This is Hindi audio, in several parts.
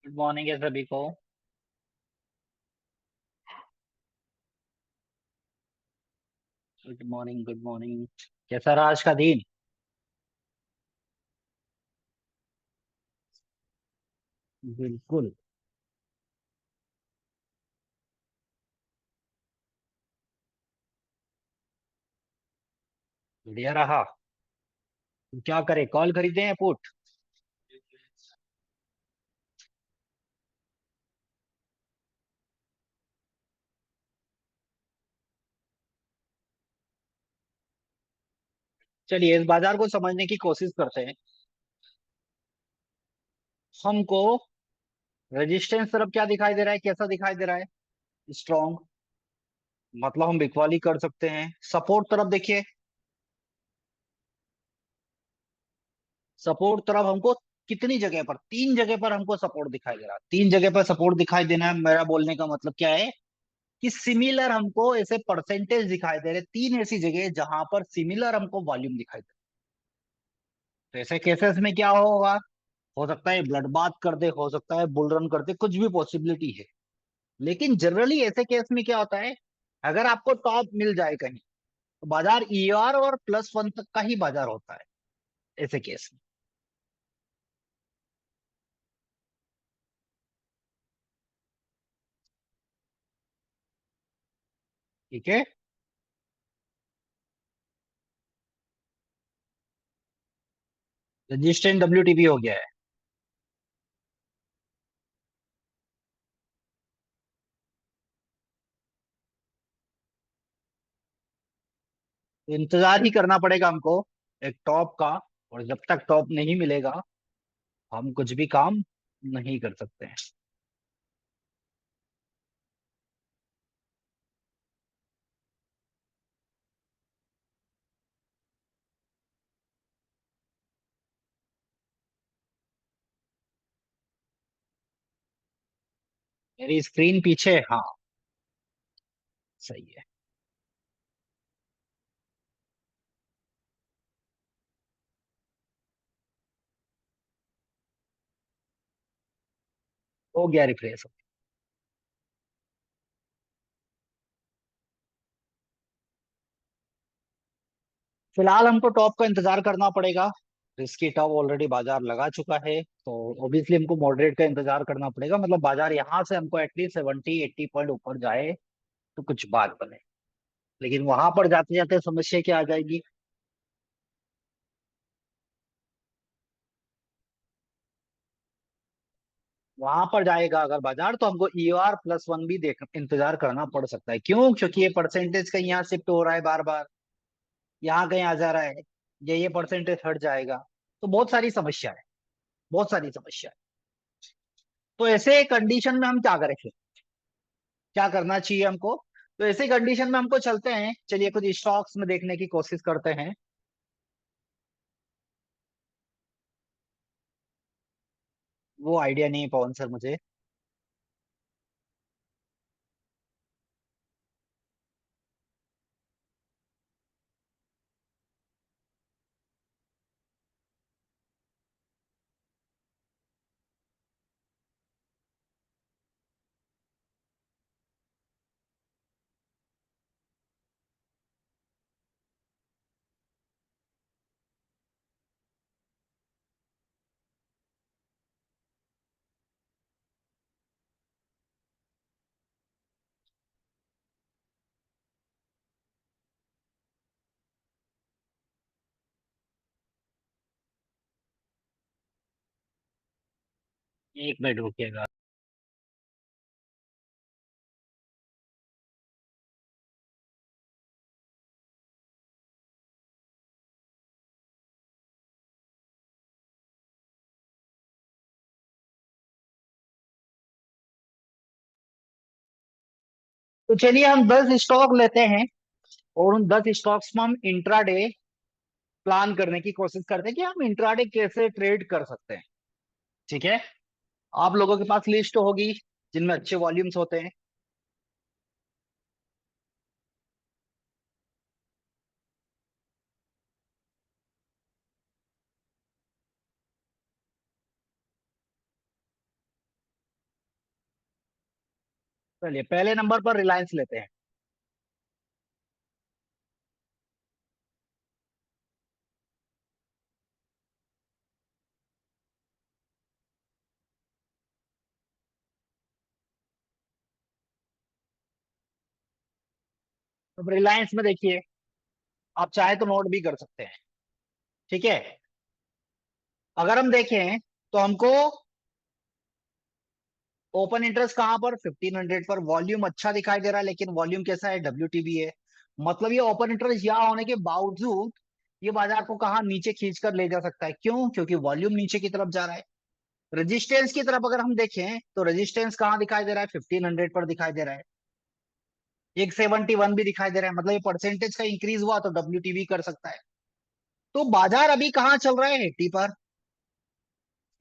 गुड मॉर्निंग है सभी को। Good morning, good morning. कैसा रहा आज का दिन? बिल्कुल। बढ़िया रहा। तो क्या करें, कॉल खरीदें या पुट? चलिए इस बाजार को समझने की कोशिश करते हैं। हमको रेजिस्टेंस तरफ क्या दिखाई दे रहा है, कैसा दिखाई दे रहा है? स्ट्रॉन्ग। मतलब हम बिकवाली कर सकते हैं। सपोर्ट तरफ देखिए। सपोर्ट तरफ हमको कितनी जगह पर, तीन जगह पर हमको सपोर्ट दिखाई दे रहा है। तीन जगह पर सपोर्ट दिखाई देना है, मेरा बोलने का मतलब क्या है कि सिमिलर हमको ऐसे परसेंटेज दिखाई दे रहे, तीन ऐसी जगह जहां पर सिमिलर हमको वॉल्यूम दिखाई दे। तो ऐसे केसेस में क्या होगा? हो सकता है ब्लड बाथ कर दे, हो सकता है बुल रन कर दे, कुछ भी पॉसिबिलिटी है। लेकिन जनरली ऐसे केस में क्या होता है, अगर आपको टॉप मिल जाए कहीं तो बाजार ईआर और +1 तक का ही बाजार होता है ऐसे केस में। ठीक है। रजिस्टेंस डब्ल्यूटीपी हो गया है। तो इंतजार ही करना पड़ेगा हमको एक टॉप का। और जब तक टॉप नहीं मिलेगा हम कुछ भी काम नहीं कर सकते हैं। मेरी स्क्रीन पीछे, हाँ। सही है। हो गया रिफ्रेश। फिलहाल हमको टॉप का इंतजार करना पड़ेगा। रिस्की टॉप ऑलरेडी बाजार लगा चुका है, तो ऑब्वियसली हमको मॉडरेट का इंतजार करना पड़ेगा। मतलब बाजार यहाँ से हमको एटलीस्ट 70-80 पॉइंट ऊपर जाए तो कुछ बात बने। लेकिन वहां पर जाते जाते समस्या क्या आ जाएगी? वहां पर जाएगा अगर बाजार तो हमको ER+1 भी देख इंतजार करना पड़ सकता है। क्यों? क्योंकि ये परसेंटेज कहीं यहाँ शिफ्ट हो रहा है बार बार, यहाँ कहीं आ जा रहा है, ये परसेंटेज हट जाएगा। तो बहुत सारी समस्या है, बहुत सारी समस्या है। तो ऐसे कंडीशन में हम क्या करें फिर? क्या करना चाहिए हमको? तो ऐसे कंडीशन में हमको चलते हैं, चलिए कुछ स्टॉक्स में देखने की कोशिश करते हैं। वो आइडिया नहीं है पवन सर मुझे। एक मिनट रुकिएगा। तो चलिए हम 10 स्टॉक लेते हैं और उन 10 स्टॉक्स में हम इंट्राडे प्लान करने की कोशिश करते हैं कि हम इंट्राडे कैसे ट्रेड कर सकते हैं। ठीक है। आप लोगों के पास लिस्ट होगी जिनमें अच्छे वॉल्यूम्स होते हैं। चलिए पहले नंबर पर रिलायंस लेते हैं। तो रिलायंस में देखिए, आप चाहे तो नोट भी कर सकते हैं। ठीक है। अगर हम देखें तो हमको ओपन इंटरेस्ट कहां पर 1500 पर, वॉल्यूम अच्छा दिखाई दे रहा है, लेकिन वॉल्यूम कैसा है, WTB है। मतलब ये ओपन इंटरेस्ट यहाँ होने के बावजूद ये बाजार को कहाँ नीचे खींच कर ले जा सकता है। क्यों? क्योंकि वॉल्यूम नीचे की तरफ जा रहा है। रेजिस्टेंस की तरफ अगर हम देखें तो रेजिस्टेंस कहाँ दिखाई दे रहा है, 1500 पर दिखाई दे रहा है। 171 भी दिखाई दे रहा है, मतलब ये परसेंटेज का इंक्रीज हुआ तो WTB कर सकता है। तो बाजार अभी कहाँ चल रहा है, 80 पर।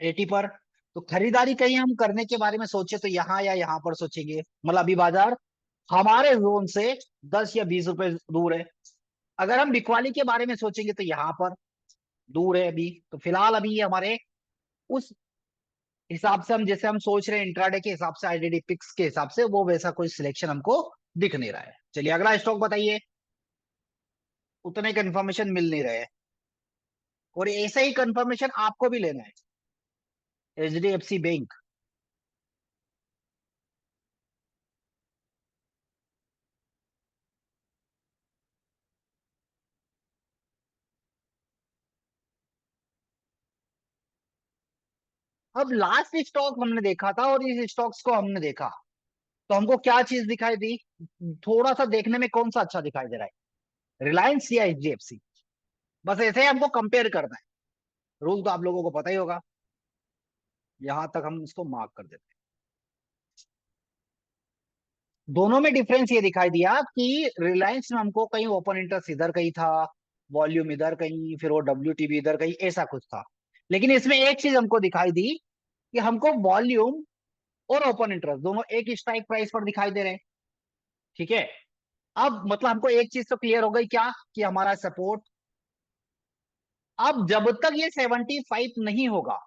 80 पर। तो खरीदारी कहीं हम करने के बारे में सोचे तो यहाँ या यहाँ पर सोचेंगे। मतलब अभी बाजार हमारे जोन से 10 या 20 रुपए दूर है। अगर हम बिकवाली के बारे में सोचेंगे तो यहाँ पर दूर है अभी। तो फिलहाल अभी ये हमारे उस हिसाब से, हम जैसे हम सोच रहे हैं इंट्राडे के हिसाब से, IDD पिक्स के हिसाब से, वो वैसा कोई सिलेक्शन हमको दिख नहीं रहा है। चलिए अगला स्टॉक बताइए। उतने कंफर्मेशन मिल नहीं रहे हैं। और ऐसा ही कंफर्मेशन आपको भी लेना है। HDFC bank. अब लास्ट स्टॉक हमने देखा था और इस स्टॉक्स को हमने देखा तो हमको क्या चीज दिखाई दी, थोड़ा सा देखने में कौन सा अच्छा दिखाई दे रहा है, रिलायंस या HDFC। बस ऐसे ही हमको कंपेयर करना है। रूल तो आप लोगों को पता ही होगा। यहां तक हम इसको मार्क कर देते हैं। दोनों में डिफरेंस ये दिखाई दिया कि रिलायंस में हमको कहीं ओपन इंटरेस्ट इधर कहीं था, वॉल्यूम इधर कहीं, फिर वो WTB इधर कहीं, ऐसा कुछ था। लेकिन इसमें एक चीज हमको दिखाई दी कि हमको वॉल्यूम और ओपन इंटरेस्ट दोनों एक स्ट्राइक प्राइस पर दिखाई दे रहे हैं। ठीक है। अब मतलब हमको एक चीज तो क्लियर हो गई, क्या कि हमारा सपोर्ट, अब जब तक ये 75 नहीं होगा,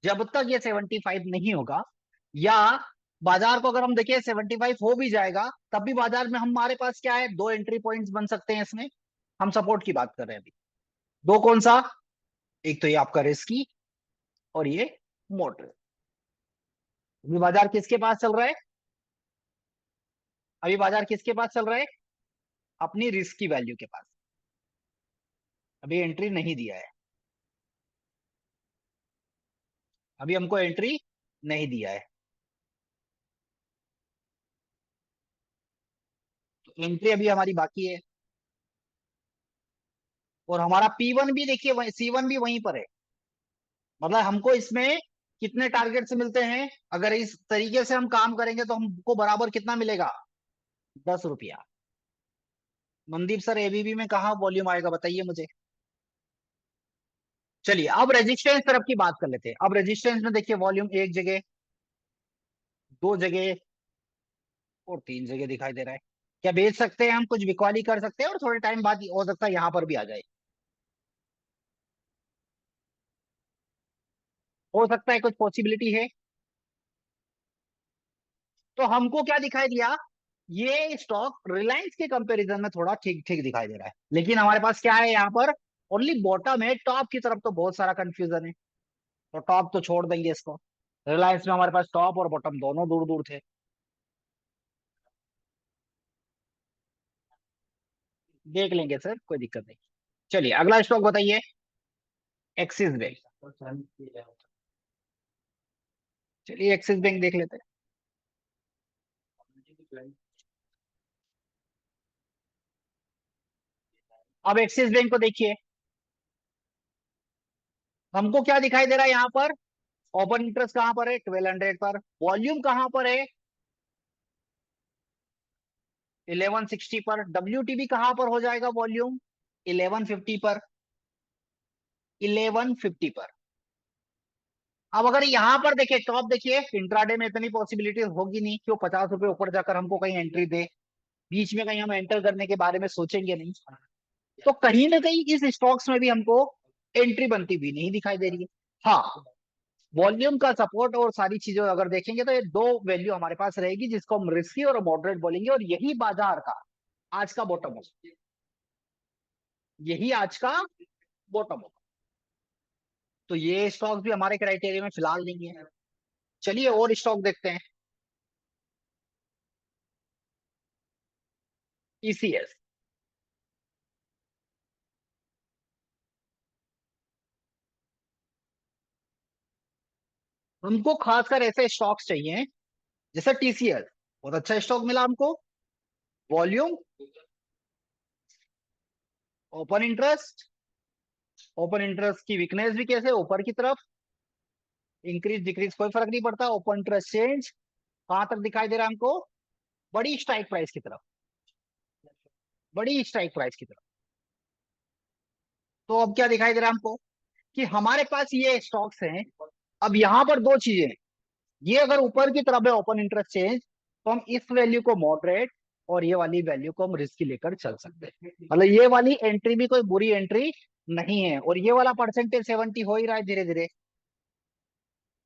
जब तक ये 75 नहीं होगा, या बाजार को अगर हम देखें 75 हो भी जाएगा, तब भी बाजार में हमारे पास क्या है, दो एंट्री पॉइंट्स बन सकते हैं इसमें। हम सपोर्ट की बात कर रहे हैं अभी। दो कौन सा? एक तो ये आपका रिस्की, और ये मॉडरेट। अभी बाजार किसके पास चल रहा है? अभी बाजार किसके पास चल रहा है? अपनी रिस्क की वैल्यू के पास। अभी एंट्री नहीं दिया है। अभी हमको एंट्री नहीं दिया है। तो एंट्री अभी हमारी बाकी है। और हमारा P1 भी देखिए, वही C1 भी वहीं पर है। मतलब हमको इसमें कितने टारगेट से मिलते हैं, अगर इस तरीके से हम काम करेंगे तो हमको बराबर कितना मिलेगा, 10 रुपया। मनदीप सर, ABB में कहाँ वॉल्यूम आएगा बताइए मुझे। चलिए अब रेजिस्टेंस तरफ की बात कर लेते हैं। अब रेजिस्टेंस में देखिए वॉल्यूम एक जगह, दो जगह, और तीन जगह दिखाई दे रहा है। क्या बेच सकते हैं हम, कुछ बिकवाली कर सकते हैं, और थोड़े टाइम बाद हो सकता है यहाँ पर भी आ जाए। हो सकता है, कुछ पॉसिबिलिटी है। तो हमको क्या दिखाई दिया, ये स्टॉक रिलायंस के कंपैरिजन में थोड़ा ठीक ठीक दिखाई दे रहा है। लेकिन हमारे पास क्या है यहाँ पर, ओनली बॉटम है। टॉप की तरफ तो बहुत सारा कंफ्यूजन है। तो टॉप तो छोड़ देंगे इसको। रिलायंस में हमारे पास टॉप और बॉटम दोनों दूर दूर थे। देख लेंगे सर, कोई दिक्कत नहीं। चलिए अगला स्टॉक बताइए। Axis bank. चलिए एक्सिस बैंक देख लेते हैं। अब एक्सिस बैंक को देखिए, हमको क्या दिखाई दे रहा है यहाँ पर, ओपन इंटरेस्ट कहां पर है, 1200 पर। वॉल्यूम कहां पर है, 1160 पर। WTB कहां पर हो जाएगा वॉल्यूम, 1150 पर। 1150 पर। अब अगर यहां पर देखिए, टॉप देखिए, इंट्राडे में इतनी पॉसिबिलिटी होगी नहीं कि वो 50 रुपए ऊपर जाकर हमको कहीं एंट्री दे। बीच में कहीं हम एंटर करने के बारे में सोचेंगे नहीं। तो कहीं ना कहीं इस स्टॉक्स में भी हमको एंट्री बनती हुई नहीं दिखाई दे रही है। हाँ, वॉल्यूम का सपोर्ट और सारी चीजें अगर देखेंगे तो ये दो वैल्यू हमारे पास रहेगी जिसको हम रिस्की और मॉडरेट बोलेंगे, और यही बाजार का आज का बॉटम होगा। यही आज का बॉटम होगा। तो ये स्टॉक भी हमारे क्राइटेरिया में फिलहाल नहीं है। चलिए और स्टॉक देखते हैं। ईसीएस। हमको खासकर ऐसे स्टॉक्स चाहिए जैसे टीसीएस, बहुत अच्छा स्टॉक मिला हमको। Volume, open interest, open interest की वीकनेस भी कैसे ऊपर की तरफ, इंक्रीज डिक्रीज कोई फर्क नहीं पड़ता। ओपन इंटरेस्ट चेंज कहां तक दिखाई दे रहा है हमको, बड़ी स्ट्राइक प्राइस की तरफ, बड़ी स्ट्राइक प्राइस की तरफ। तो अब क्या दिखाई दे रहा है हमको कि हमारे पास ये स्टॉक्स हैं। अब यहां पर दो चीजें हैं, ये अगर ऊपर की तरफ है ओपन इंटरेस्ट चेंज, तो हम इस वैल्यू को मॉडरेट और ये वाली वैल्यू को हम रिस्क लेकर चल सकते हैं। मतलब ये वाली एंट्री भी कोई बुरी एंट्री नहीं है, और ये वाला परसेंटेज 70 हो ही रहा है धीरे धीरे।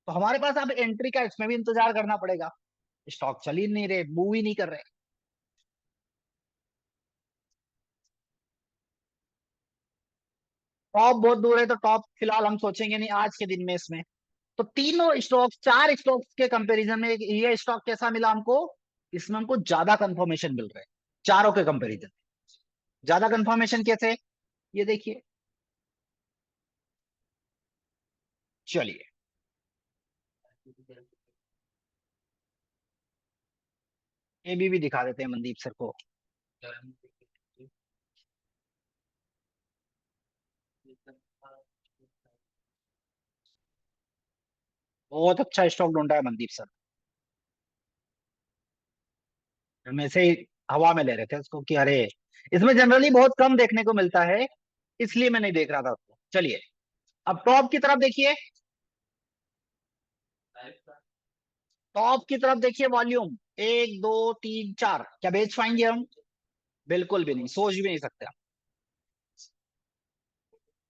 तो हमारे पास अब एंट्री का इसमें भी इंतजार करना पड़ेगा। स्टॉक चल ही नहीं रहे, मूव ही नहीं कर रहे। टॉप बहुत दूर है, तो टॉप फिलहाल हम सोचेंगे नहीं आज के दिन में इसमें। तो तीनों स्टॉक्स, चार स्टॉक्स के कंपैरिजन में ये स्टॉक कैसा मिला हमको, इसमें हमको ज्यादा कंफर्मेशन मिल रहा है चारों के कंपैरिजन। ज्यादा कंफर्मेशन कैसे, ये देखिए। चलिए, एबी भी दिखा देते हैं मनदीप सर को। बहुत अच्छा स्टॉक ढूंढा है मनदीप सर। हम ऐसे ही हवा में ले रहे थे उसको कि अरे इसमें जनरली बहुत कम देखने को मिलता है, इसलिए मैं नहीं देख रहा था उसको। चलिए अब टॉप की तरफ देखिए। टॉप की तरफ देखिए, वॉल्यूम एक दो तीन चार, क्या बेच पाएंगे हम? बिल्कुल भी नहीं, सोच भी नहीं सकते हम।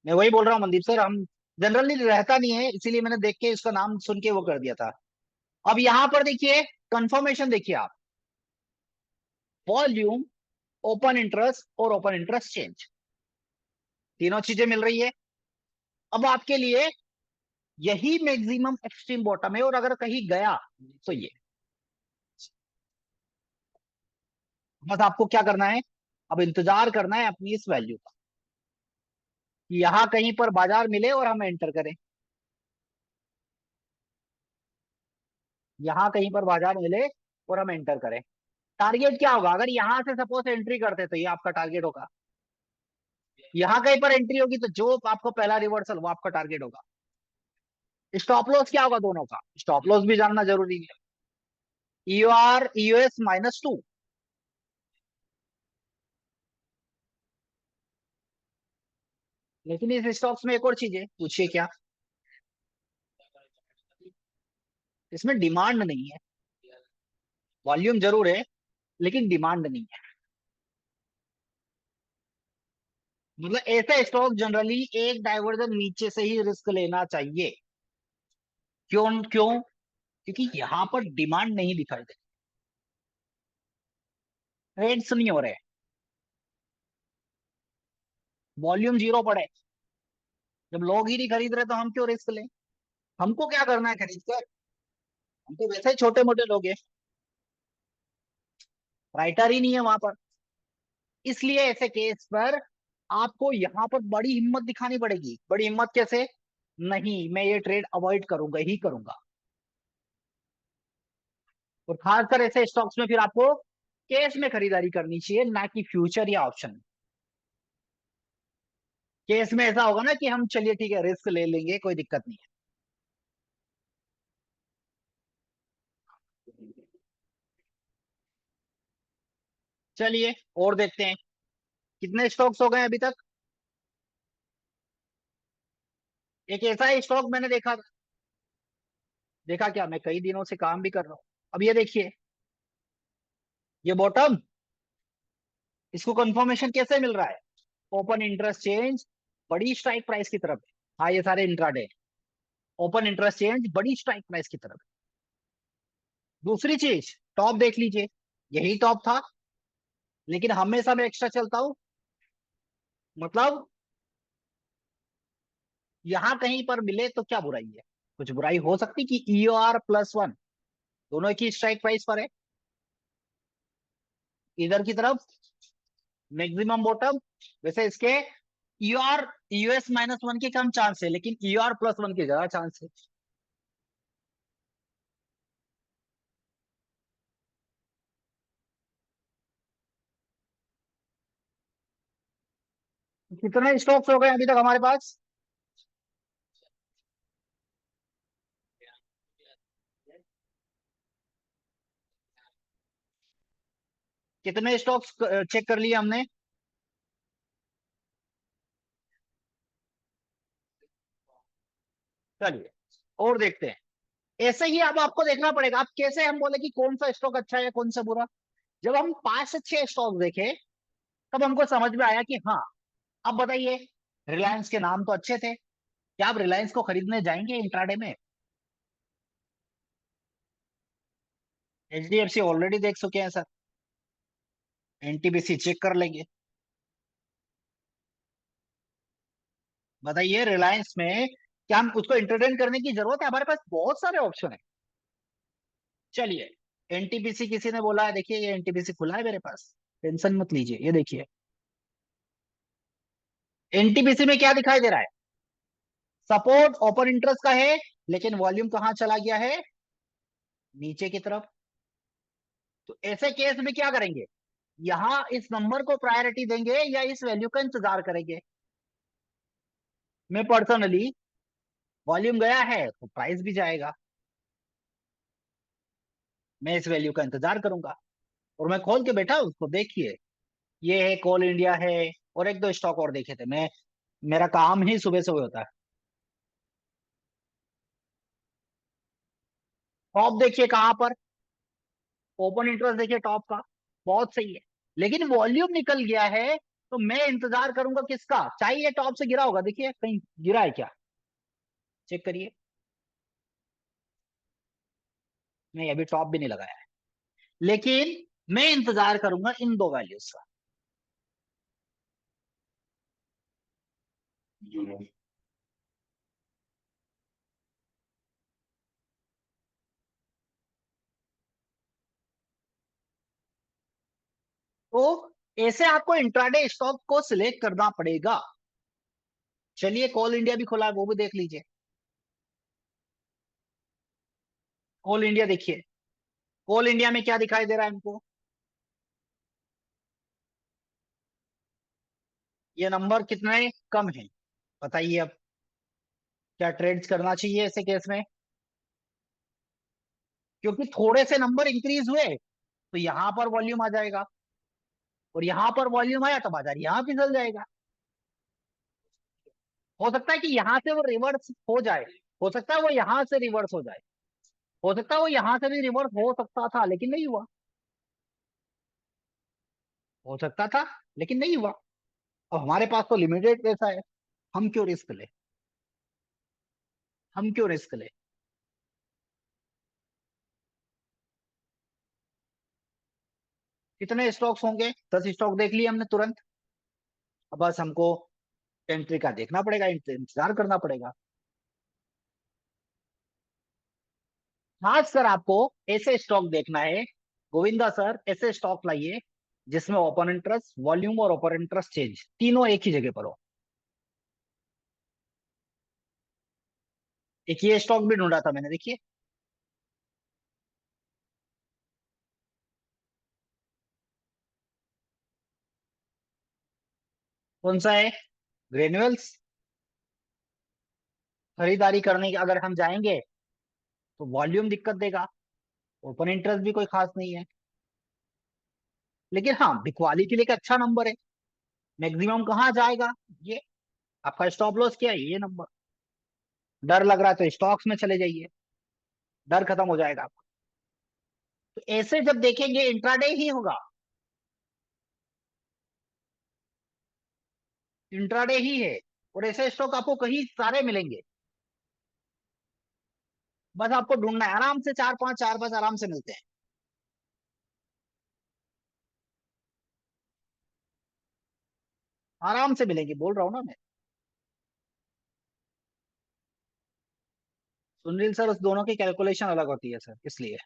मैं वही बोल रहा हूँ मनदीप सर, हम जनरली रहता नहीं है, इसीलिए मैंने देख के इसका नाम सुन के वो कर दिया था। अब यहां पर देखिए, कंफर्मेशन देखिए आप, वॉल्यूम, ओपन इंटरेस्ट और ओपन इंटरेस्ट चेंज, तीनों चीजें मिल रही है। अब आपके लिए यही मैक्सिमम एक्सट्रीम बॉटम है, और अगर कहीं गया तो ये, बस आपको क्या करना है, अब इंतजार करना है अपनी इस वैल्यू का, कि यहां कहीं पर बाजार मिले और हम एंटर करें। यहां कहीं पर बाजार मिले और हम एंटर करें। टारगेट क्या होगा, अगर यहां से सपोज एंट्री करते तो ये आपका टारगेट होगा। यहां कहीं पर एंट्री होगी तो जो आपको पहला रिवर्सल वो आपका टारगेट होगा। स्टॉप लॉस क्या होगा दोनों का, स्टॉप लॉस भी जानना जरूरी है। EUR EOS -2। लेकिन इस स्टॉक्स में एक और चीज है, पूछिए क्या। इसमें डिमांड नहीं है, वॉल्यूम जरूर है लेकिन डिमांड नहीं है। मतलब ऐसा स्टॉक जनरली एक डाइवर्जन नीचे से ही रिस्क लेना चाहिए। क्यों क्यों? क्योंकि यहां पर डिमांड नहीं दिखाई दे, ट्रेड्स नहीं हो रहे, वॉल्यूम जीरो पड़े। जब लोग ही नहीं खरीद रहे तो हम क्यों रिस्क लें? हमको क्या करना है खरीद कर? हम तो वैसे ही छोटे मोटे लोग हैं, राइटर ही नहीं है वहां पर। इसलिए ऐसे केस पर आपको यहां पर बड़ी हिम्मत दिखानी पड़ेगी। बड़ी हिम्मत कैसे? नहीं, मैं ये ट्रेड अवॉइड करूंगा ही करूंगा। और खासकर ऐसे स्टॉक्स में फिर आपको कैश में खरीदारी करनी चाहिए, ना कि फ्यूचर या ऑप्शन। केस में ऐसा होगा ना कि हम चलिए ठीक है रिस्क ले लेंगे, कोई दिक्कत नहीं है। चलिए और देखते हैं, कितने स्टॉक्स हो गए अभी तक। एक ऐसा ही स्टॉक मैंने देखा, देखा क्या, मैं कई दिनों से काम भी कर रहा हूं। अब ये देखिए, ये बॉटम, इसको कंफर्मेशन कैसे मिल रहा है, ओपन इंटरेस्ट चेंज, बड़ी स्ट्राइक प्राइस की तरफ है। हाँ ये सारे इंट्राडे। ओपन इंटरेस्ट चेंज बड़ी स्ट्राइक प्राइस की तरफ। दूसरी चीज, टॉप देख लीजिए, यही टॉप था, लेकिन हमेशा मैं एक्स्ट्रा चलता हूं, मतलब यहां कहीं पर मिले तो क्या बुराई है? कुछ बुराई हो सकती कि EOR+1 दोनों की स्ट्राइक प्राइस पर है, इधर की तरफ मैक्सिमम बॉटम। वैसे इसके EOR US-1 के कम चांस है, लेकिन EOR+1 के ज्यादा चांस है। कितने स्टॉक्स हो गए अभी तक हमारे पास? कितने स्टॉक्स चेक कर लिए हमने? चलिए और देखते हैं। ऐसे ही अब आपको देखना पड़ेगा, अब कैसे हम बोले कि कौन सा स्टॉक अच्छा है कौन सा बुरा। जब हम 5 से 6 स्टॉक देखे, तब हमको समझ में आया कि हाँ, अब बताइए, रिलायंस के नाम तो अच्छे थे, क्या आप रिलायंस को खरीदने जाएंगे इंट्राडे में? HDFC ऑलरेडी देख चुके हैं सर, NTPC चेक कर लेंगे। बताइए रिलायंस में क्या हम उसको इंटरटेन करने की जरूरत है? हमारे पास बहुत सारे ऑप्शन है। चलिए, NTPC किसी ने बोला है, देखिए ये NTPC खुला है मेरे पास, टेंशन मत लीजिए, ये देखिए NTPC में क्या दिखाई दे रहा है। सपोर्ट ओपन इंटरेस्ट का है, लेकिन वॉल्यूम कहां चला गया है? नीचे की तरफ। तो ऐसे केस में क्या करेंगे? यहां इस नंबर को प्रायोरिटी देंगे या इस वैल्यू का इंतजार करेंगे? मैं पर्सनली, वॉल्यूम गया है तो प्राइस भी जाएगा, मैं इस वैल्यू का इंतजार करूंगा। और मैं खोल के बैठा उसको, देखिए ये है कोल इंडिया है, और एक दो स्टॉक और देखे थे मैं, मेरा काम ही सुबह सुबह होता है। टॉप देखिए कहां पर, ओपन इंटरेस्ट देखिए टॉप का, बहुत सही है, लेकिन वॉल्यूम निकल गया है। तो मैं इंतजार करूंगा किसका? चाहिए टॉप से गिरा होगा, देखिए कहीं गिरा है क्या, चेक करिए। नहीं, अभी टॉप भी नहीं लगाया है, लेकिन मैं इंतजार करूंगा इन दो वैल्यूज का। तो ऐसे आपको इंट्राडे स्टॉक को सिलेक्ट करना पड़ेगा। चलिए कोल इंडिया भी खुला है, वो भी देख लीजिए। कोल इंडिया देखिए, कोल इंडिया में क्या दिखाई दे रहा है हमको? ये नंबर कितने कम है, बताइए अब, क्या ट्रेड्स करना चाहिए ऐसे केस में? क्योंकि थोड़े से नंबर इंक्रीज हुए तो यहां पर वॉल्यूम आ जाएगा, और यहां पर वॉल्यूम आया तो बाजार यहां फिसल जाएगा। हो सकता है कि यहां से वो रिवर्स हो जाए, हो सकता है वो यहां से रिवर्स हो जाए, हो सकता है वो यहां से भी रिवर्स हो सकता था लेकिन नहीं हुआ, हो सकता था लेकिन नहीं हुआ। अब हमारे पास तो लिमिटेड पैसा है, हम क्यों रिस्क ले, हम क्यों रिस्क ले? कितने स्टॉक्स होंगे? 10 स्टॉक देख लिए हमने तुरंत। अब बस हमको एंट्री का देखना पड़ेगा, इंतजार करना पड़ेगा। खास कर आपको ऐसे स्टॉक देखना है, गोविंदा सर, ऐसे स्टॉक लाइए जिसमें ओपन इंटरेस्ट, वॉल्यूम और ओपन इंटरेस्ट चेंज तीनों एक ही जगह पर हो। एक ये स्टॉक भी ढूंढा था मैंने, देखिए कौन सा है, ग्रेन्यूल्स। खरीदारी करने की अगर हम जाएंगे तो वॉल्यूम दिक्कत देगा, ओपन इंटरेस्ट भी कोई खास नहीं है, लेकिन हाँ बिकवाली के लिए एक अच्छा नंबर है। मैक्सिमम कहाँ जाएगा? ये आपका स्टॉप लॉस क्या है? ये नंबर। डर लग रहा है तो स्टॉक्स में चले जाइए, डर खत्म हो जाएगा आपका। तो ऐसे जब देखेंगे इंट्राडे ही होगा, इंट्राडे ही है, और ऐसे स्टॉक आपको कहीं सारे मिलेंगे। बस आपको ढूंढना है आराम से, चार पांच आराम से मिलते हैं। आराम से मिलेंगे, बोल रहा हूँ ना मैं। सुनील सर, उस दोनों की कैलकुलेशन अलग होती है सर, इसलिए।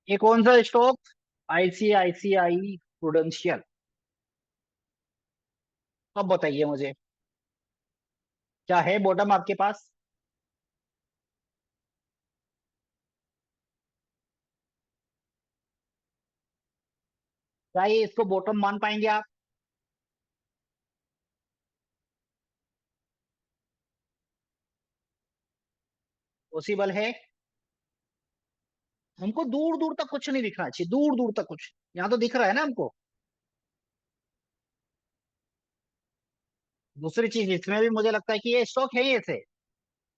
ये कौन सा स्टॉक? ICICI prudential. अब बताइए मुझे, क्या है बॉटम आपके पास? क्या ये इसको बॉटम मान पाएंगे आप? पॉसिबल है? हमको दूर दूर तक कुछ नहीं दिखना चाहिए, दूर दूर तक कुछ। यहाँ तो दिख रहा है ना हमको। दूसरी चीज इसमें भी मुझे लगता है कि ये स्टॉक है ही ऐसे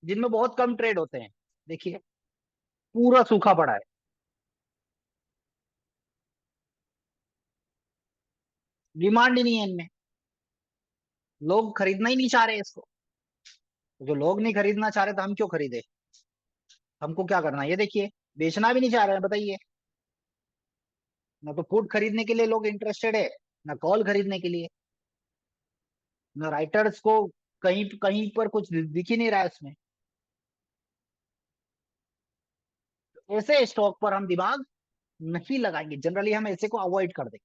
जिनमें बहुत कम ट्रेड होते हैं। देखिए, पूरा सूखा पड़ा है। डिमांड ही नहीं है इनमें। लोग खरीदना ही नहीं चाह रहे इसको। तो जो लोग नहीं खरीदना चाह रहे तो हम क्यों खरीदे? हमको क्या करना है ये देखिए। बेचना भी नहीं चाह रहे हैं, बताइए। ना तो फूड खरीदने के लिए लोग इंटरेस्टेड है, ना कॉल खरीदने के लिए, ना राइटर्स को कहीं कहीं पर कुछ दिख ही नहीं रहा है उसमें। ऐसे स्टॉक पर हम दिमाग नहीं लगाएंगे, जनरली हम ऐसे को अवॉइड कर देंगे।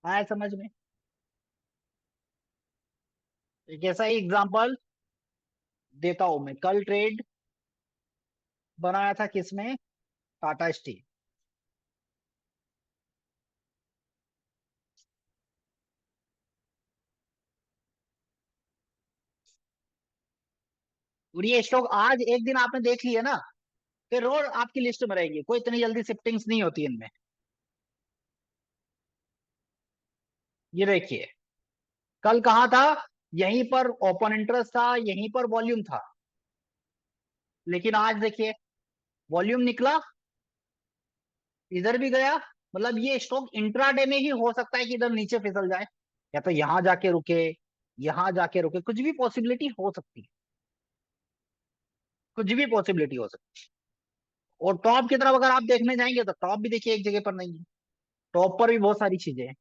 आया समझ में? एक ऐसा ही एग्जांपल देता हूं मैं। कल ट्रेड बनाया था किसमें? टाटा स्टील। और ये स्टॉक आज एक दिन आपने देख लिया ना, फिर और आपकी लिस्ट में रहेगी, कोई इतनी जल्दी शिफ्टिंग्स नहीं होती इनमें। ये देखिए, कल कहाँ था? यहीं पर ओपन इंटरेस्ट था, यहीं पर वॉल्यूम था। लेकिन आज देखिए, वॉल्यूम निकला, इधर भी गया। मतलब ये स्टॉक इंट्राडे में ही हो सकता है कि इधर नीचे फिसल जाए, या तो यहां जाके रुके, यहां जाके रुके, कुछ भी पॉसिबिलिटी हो सकती है। कुछ भी पॉसिबिलिटी हो सकती है। और टॉप की तरफ अगर आप देखने जाएंगे तो टॉप भी देखिए एक जगह पर नहीं है। टॉप पर भी बहुत सारी चीजें हैं।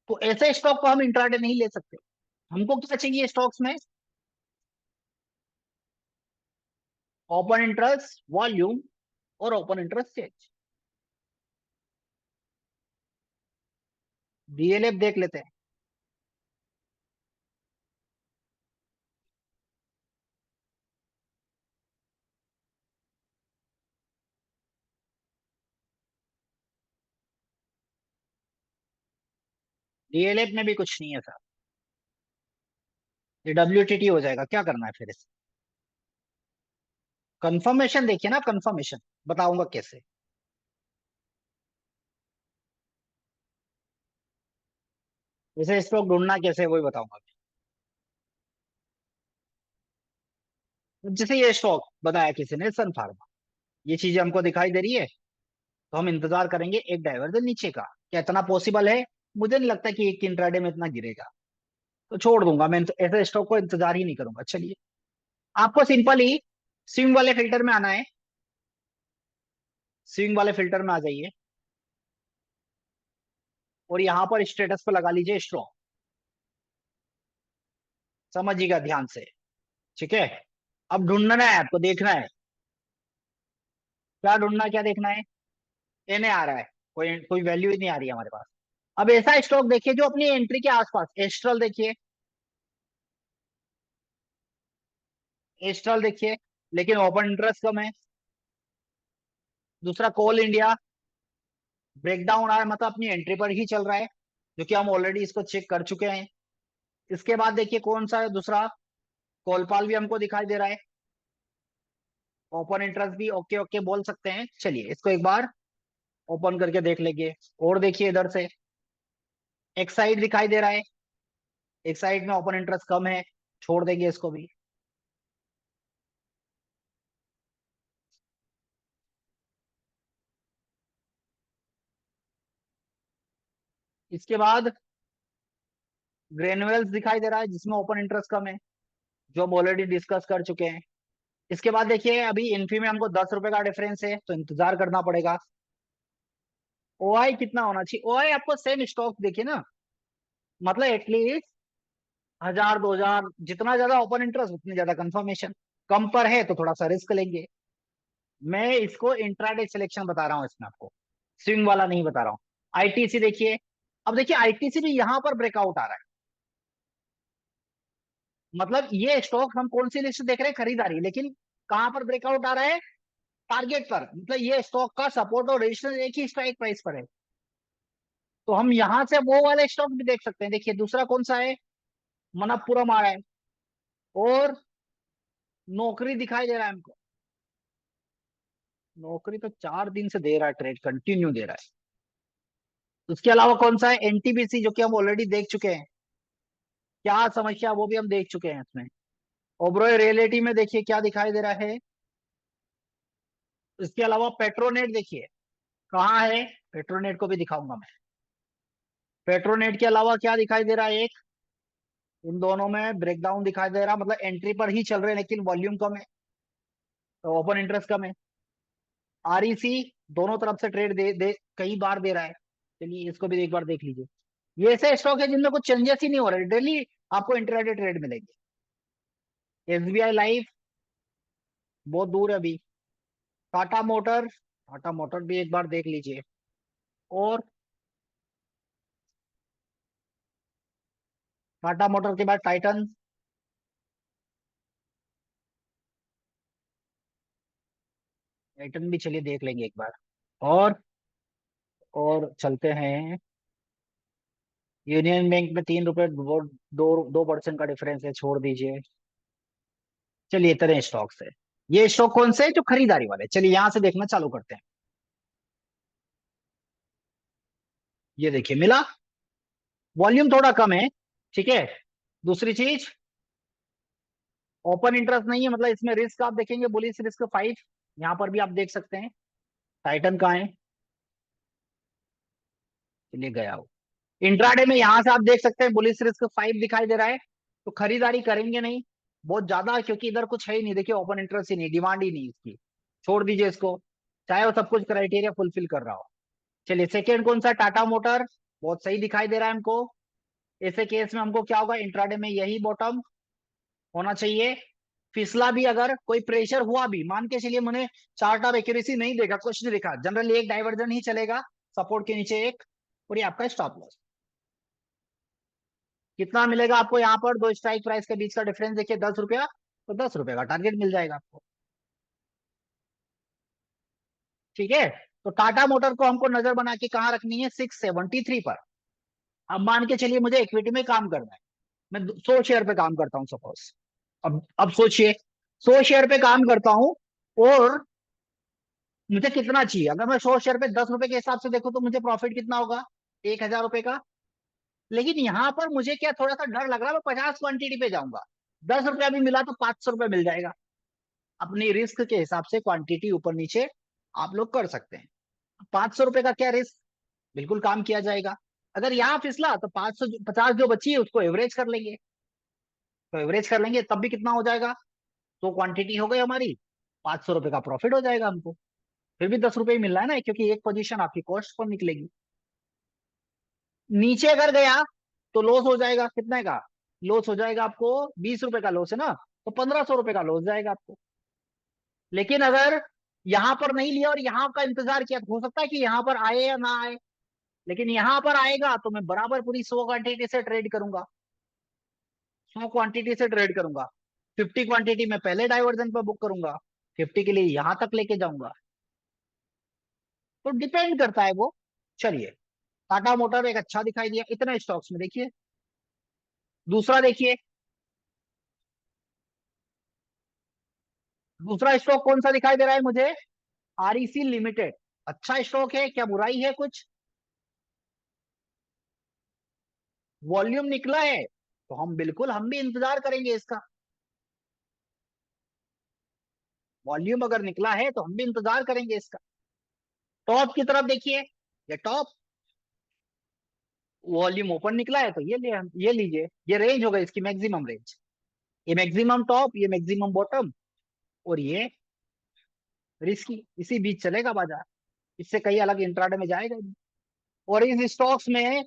तो ऐसे स्टॉक को हम इंट्राडे नहीं ले सकते। हमको क्या चाहिए स्टॉक्स में? ओपन इंटरेस्ट, वॉल्यूम, और ओपन इंटरेस्ट चेंज। डीएलएफ देख लेते हैं। डीएलएफ में भी कुछ नहीं है सर। ये डब्ल्यूटीटी हो जाएगा, क्या करना है फिर इसे? कंफर्मेशन देखिए ना, कंफर्मेशन बताऊंगा कैसे। जैसे स्टॉक ढूंढना कैसे है, वही बताऊंगा। जैसे ये स्टॉक बताया किसी ने, सन फार्मा, ये चीजें हमको दिखाई दे रही है, तो हम इंतजार करेंगे एक डाइवर्जन नीचे का। क्या इतना पॉसिबल है? मुझे नहीं लगता कि एक इंट्राडे में इतना गिरेगा। तो छोड़ दूंगा मैं, ऐसे स्टॉक को इंतजार ही नहीं करूंगा। चलिए, आपको सिंपल ही स्विंग वाले फिल्टर में आना है। स्विंग वाले फिल्टर में आ जाइए, और यहाँ पर स्टेटस पे लगा लीजिए स्ट्रॉन्ग। समझिएगा ध्यान से। ठीक है? अब ढूंढना है आपको, देखना है। क्या ढूंढना है, क्या देखना है? एनए आ रहा है, कोई कोई वैल्यू ही नहीं आ रही है हमारे पास। अब ऐसा स्टॉक देखिए जो अपनी एंट्री के आसपास, एस्ट्रल देखिए। एस्ट्रल देखिए, लेकिन ओपन इंटरेस्ट कम है। दूसरा कोल इंडिया, ब्रेकडाउन आ रहा है, मतलब अपनी एंट्री पर ही चल रहा है, जो कि हम ऑलरेडी इसको चेक कर चुके हैं। इसके बाद देखिए कौन सा है दूसरा? कोलपाल भी हमको दिखाई दे रहा है। ओपन इंटरेस्ट भी ओके ओके बोल सकते हैं। चलिए इसको एक बार ओपन करके देख लेंगे। और देखिए इधर से एक साइड दिखाई दे रहा है, एक साइड में ओपन इंटरेस्ट कम है, छोड़ देंगे इसको भी। इसके बाद ग्रेनुअल्स दिखाई दे रहा है जिसमें ओपन इंटरेस्ट कम है, जो हम ऑलरेडी डिस्कस कर चुके हैं। इसके बाद देखिए अभी इन्फी में हमको 10 रुपए का डिफरेंस है तो इंतजार करना पड़ेगा। ओआई कितना होना चाहिए? ओआई आपको सेम स्टॉक देखिए ना, मतलब एटलीस्ट 1000 2000, जितना ज्यादा ओपन इंटरेस्ट उतनी ज्यादा कंफर्मेशन। कम पर है तो थोड़ा सा रिस्क लेंगे। मैं इसको इंट्राडे सिलेक्शन बता रहा हूँ इसमें आपको, स्विंग वाला नहीं बता रहा हूँ। आईटीसी देखिए, अब देखिए आईटीसी भी यहां पर ब्रेकआउट आ रहा है। मतलब ये स्टॉक हम कौन सी लिस्ट देख रहे हैं? खरीदारी, लेकिन कहां पर ब्रेकआउट आ रहा है? टारगेट पर। मतलब ये स्टॉक का सपोर्ट और रेजिस्टेंस एक ही स्ट्राइक प्राइस पर है। तो हम यहां से वो वाले स्टॉक भी देख सकते हैं। देखिए दूसरा कौन सा है, मनप्पुरम आ रहा है, और नौकरी दिखाई दे रहा है हमको। नौकरी तो 4 दिन से दे रहा है, ट्रेड कंटिन्यू दे रहा है। उसके अलावा कौन सा है? एनटीपीसी, जो कि हम ऑलरेडी देख चुके हैं क्या समस्या, वो भी हम देख चुके हैं इसमें। ओबरॉय रियलिटी में देखिए क्या दिखाई दे रहा है। इसके अलावा पेट्रोनेट देखिए कहाँ है, पेट्रोनेट को भी दिखाऊंगा मैं। पेट्रोनेट के अलावा क्या दिखाई दे रहा है? एक, इन दोनों में ब्रेकडाउन दिखाई दे रहा, मतलब एंट्री पर ही चल रहे हैं लेकिन वॉल्यूम कम है, तो ओपन इंटरेस्ट कम है। आरईसी दोनों तरफ से ट्रेड दे दे कई बार दे रहा है। चलिए इसको भी एक बार देख लीजिए। ये ऐसे स्टॉक है जिनमें कुछ चेंजेस ही नहीं हो रहे, डेली आपको इंट्राडे ट्रेड मिलेंगे। एसबीआई लाइफ बहुत दूर है अभी। टाटा मोटर, टाटा मोटर भी एक बार देख लीजिए। और टाटा मोटर के बाद टाइटन। टाइटन भी चलिए देख लेंगे एक बार। और और चलते हैं। यूनियन बैंक में 3 रुपए, दो 2% का डिफरेंस है, छोड़ दीजिए। चलिए इतने स्टॉक्स है। ये स्टॉक कौन से है जो खरीदारी वाले? चलिए यहां से देखना चालू करते हैं। ये देखिए मिला, वॉल्यूम थोड़ा कम है, ठीक है। दूसरी चीज, ओपन इंटरेस्ट नहीं है, मतलब इसमें रिस्क आप देखेंगे बुलिश रिस्क 5, यहाँ पर भी आप देख सकते हैं। टाइटन कहाँ है? चलिए गया हो। इंट्राडे में यहां से आप देख सकते हैं बुलिश रिस्क 5 दिखाई दे रहा है, तो खरीदारी करेंगे नहीं बहुत ज्यादा, क्योंकि इधर कुछ है ही नहीं। देखिए ओपन इंटरेस्ट ही नहीं, डिमांड ही नहीं इसकी, छोड़ दीजिए इसको, चाहे वो सब कुछ क्राइटेरिया फुलफिल कर रहा हो। चलिए सेकेंड कौन सा? टाटा मोटर, बहुत सही दिखाई दे रहा है हमको। ऐसे केस में हमको क्या होगा? इंट्राडे में यही बॉटम होना चाहिए। फिसला भी, अगर कोई प्रेशर हुआ भी, मान के चलिए मैंने चार्ट ऑफ एक्यूरेसी नहीं देखा, कुछ नहीं देखा, जनरली एक डाइवर्जन ही चलेगा, सपोर्ट के नीचे एक, और ये आपका स्टॉप लॉस। कितना मिलेगा आपको यहाँ पर? दो स्ट्राइक प्राइस के बीच का डिफरेंस देखिए, 10 रुपया, तो 10 रुपए का टारगेट मिल जाएगा आपको। ठीक है। तो टाटा मोटर को हमको नजर बना के कहाँ रखनी है? 673 पर। अब मान के चलिए मुझे इक्विटी में काम करना है, मैं 100 शेयर पे काम करता हूँ सपोज। अब सोचिए, 100 शेयर पे काम करता हूँ, और मुझे कितना चाहिए? अगर मैं 100 शेयर पे 10 रुपए के हिसाब से देखो तो मुझे प्रॉफिट कितना होगा? 1000 रुपए का। लेकिन यहाँ पर मुझे क्या थोड़ा सा डर लग रहा है, मैं 50 क्वांटिटी पे जाऊंगा, 10 रुपया भी मिला तो 500 रुपये मिल जाएगा। अपनी रिस्क के हिसाब से क्वांटिटी ऊपर नीचे आप लोग कर सकते हैं। 500 रुपये का क्या रिस्क, बिल्कुल काम किया जाएगा। अगर यहाँ फिसला तो 550 जो बची है उसको एवरेज कर लेंगे, तो एवरेज कर लेंगे तब भी कितना हो जाएगा? तो क्वांटिटी हो गई हमारी, 500 रुपये का प्रॉफिट हो जाएगा हमको। फिर भी 10 रुपये ही मिल रहा है ना, क्योंकि एक पोजीशन आपकी कॉस्ट पर निकलेगी। नीचे अगर गया तो लॉस हो जाएगा, कितने का लॉस हो जाएगा आपको? 20 रुपए का लॉस है ना, तो 1500 रुपये का लॉस जाएगा आपको। लेकिन अगर यहां पर नहीं लिया और यहां का इंतजार किया, तो हो सकता है कि यहां पर आए या ना आए, लेकिन यहां पर आएगा तो मैं बराबर पूरी 100 क्वांटिटी से ट्रेड करूंगा, 100 क्वांटिटी से ट्रेड करूंगा। 50 क्वांटिटी में पहले डाइवर्जन पर बुक करूंगा, 50 के लिए यहां तक लेके जाऊंगा। तो डिपेंड करता है वो। चलिए, टाटा मोटर एक अच्छा दिखाई दिया इतने स्टॉक्स में, देखिए। दूसरा देखिए, दूसरा स्टॉक कौन सा दिखाई दे रहा है मुझे? REC limited. अच्छा स्टॉक है, क्या बुराई है कुछ? वॉल्यूम निकला है तो हम बिल्कुल, हम भी इंतजार करेंगे इसका। वॉल्यूम अगर निकला है तो हम भी इंतजार करेंगे इसका। टॉप की तरफ देखिए, ये टॉप, वॉल्यूम ओपन निकला है तो ये लीजिए, ये रेंज होगा इसकी, मैक्सिमम रेंज। ये मैक्सिमम टॉप, ये मैक्सिमम बॉटम, और ये रिस्की, इसी बीच चलेगा बाजार। इससे कहीं अलग इंट्राडे में जाएगा ही नहीं। और इस स्टॉक्स में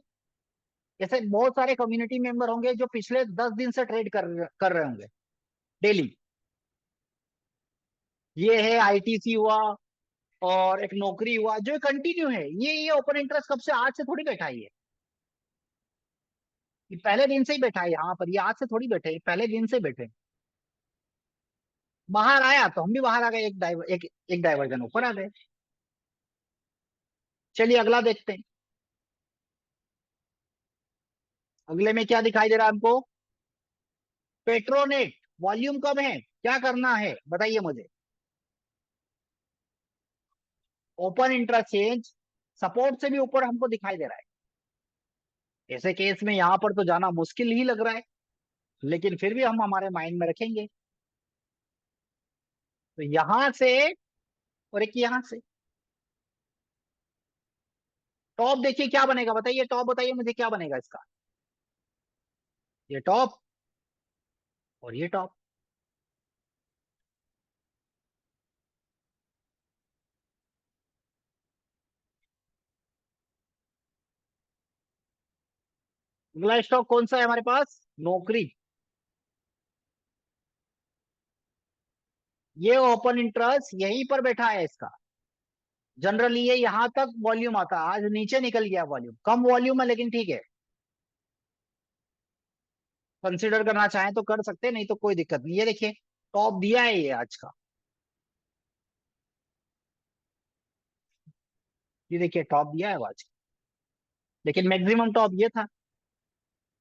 ऐसे बहुत सारे कम्युनिटी मेंबर होंगे जो पिछले 10 दिन से ट्रेड कर रहे होंगे डेली। ये है आईटीसी हुआ, और एक नौकरी हुआ जो कंटिन्यू है। ये ओपन इंटरेस्ट कब से, आज से थोड़ी बैठा है ये पहले दिन से ही बैठा है यहाँ पर, ये आज से थोड़ी बैठे, पहले दिन से बैठे। बाहर आया तो हम भी बाहर आ गए, एक डाइवर्जन ऊपर आ गए। चलिए अगला देखते हैं। अगले में क्या दिखाई दे रहा है हमको? पेट्रोनेट, वॉल्यूम कम है, क्या करना है बताइए मुझे। ओपन इंटरचेंज सपोर्ट से भी ऊपर हमको दिखाई दे रहा है। ऐसे केस में यहां पर तो जाना मुश्किल ही लग रहा है, लेकिन फिर भी हम हमारे माइंड में रखेंगे। तो यहां से, और एक यहां से। टॉप देखिए क्या बनेगा, बताइए टॉप, बताइए मुझे क्या बनेगा इसका। ये टॉप, और ये टॉप। अगला स्टॉक कौन सा है हमारे पास? नौकरी। ये ओपन इंटरेस्ट यहीं पर बैठा है इसका। जनरली ये यहां तक वॉल्यूम आता है, आज नीचे निकल गया वॉल्यूम, कम वॉल्यूम है लेकिन ठीक है। कंसिडर करना चाहें तो कर सकते हैं, नहीं तो कोई दिक्कत नहीं। ये देखिए टॉप दिया है ये आज का। ये देखिए टॉप दिया है आज का, लेकिन मैक्सिमम टॉप ये था।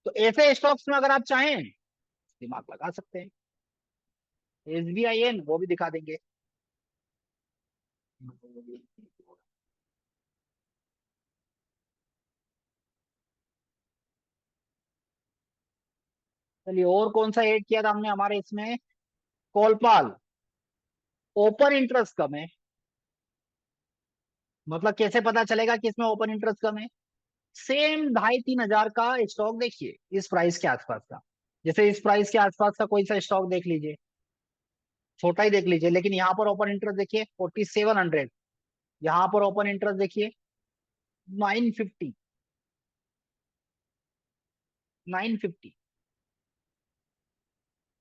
तो ऐसे स्टॉक्स में अगर आप चाहें दिमाग लगा सकते हैं। एसबीआईएन वो भी दिखा देंगे। चलिए और कौन सा ऐड किया था हमने हमारे इसमें? कोलपाल। ओपन इंटरेस्ट कम है, मतलब कैसे पता चलेगा कि इसमें ओपन इंटरेस्ट कम है? सेम 2,500-3,000 का स्टॉक देखिए, इस प्राइस के आसपास का। जैसे इस प्राइस के आसपास का कोई सा स्टॉक देख लीजिए, छोटा ही देख लीजिए, लेकिन यहाँ पर ओपन इंटरेस्ट देखिए 4,700। यहाँ पर ओपन इंटरेस्ट देखिए 950। 950,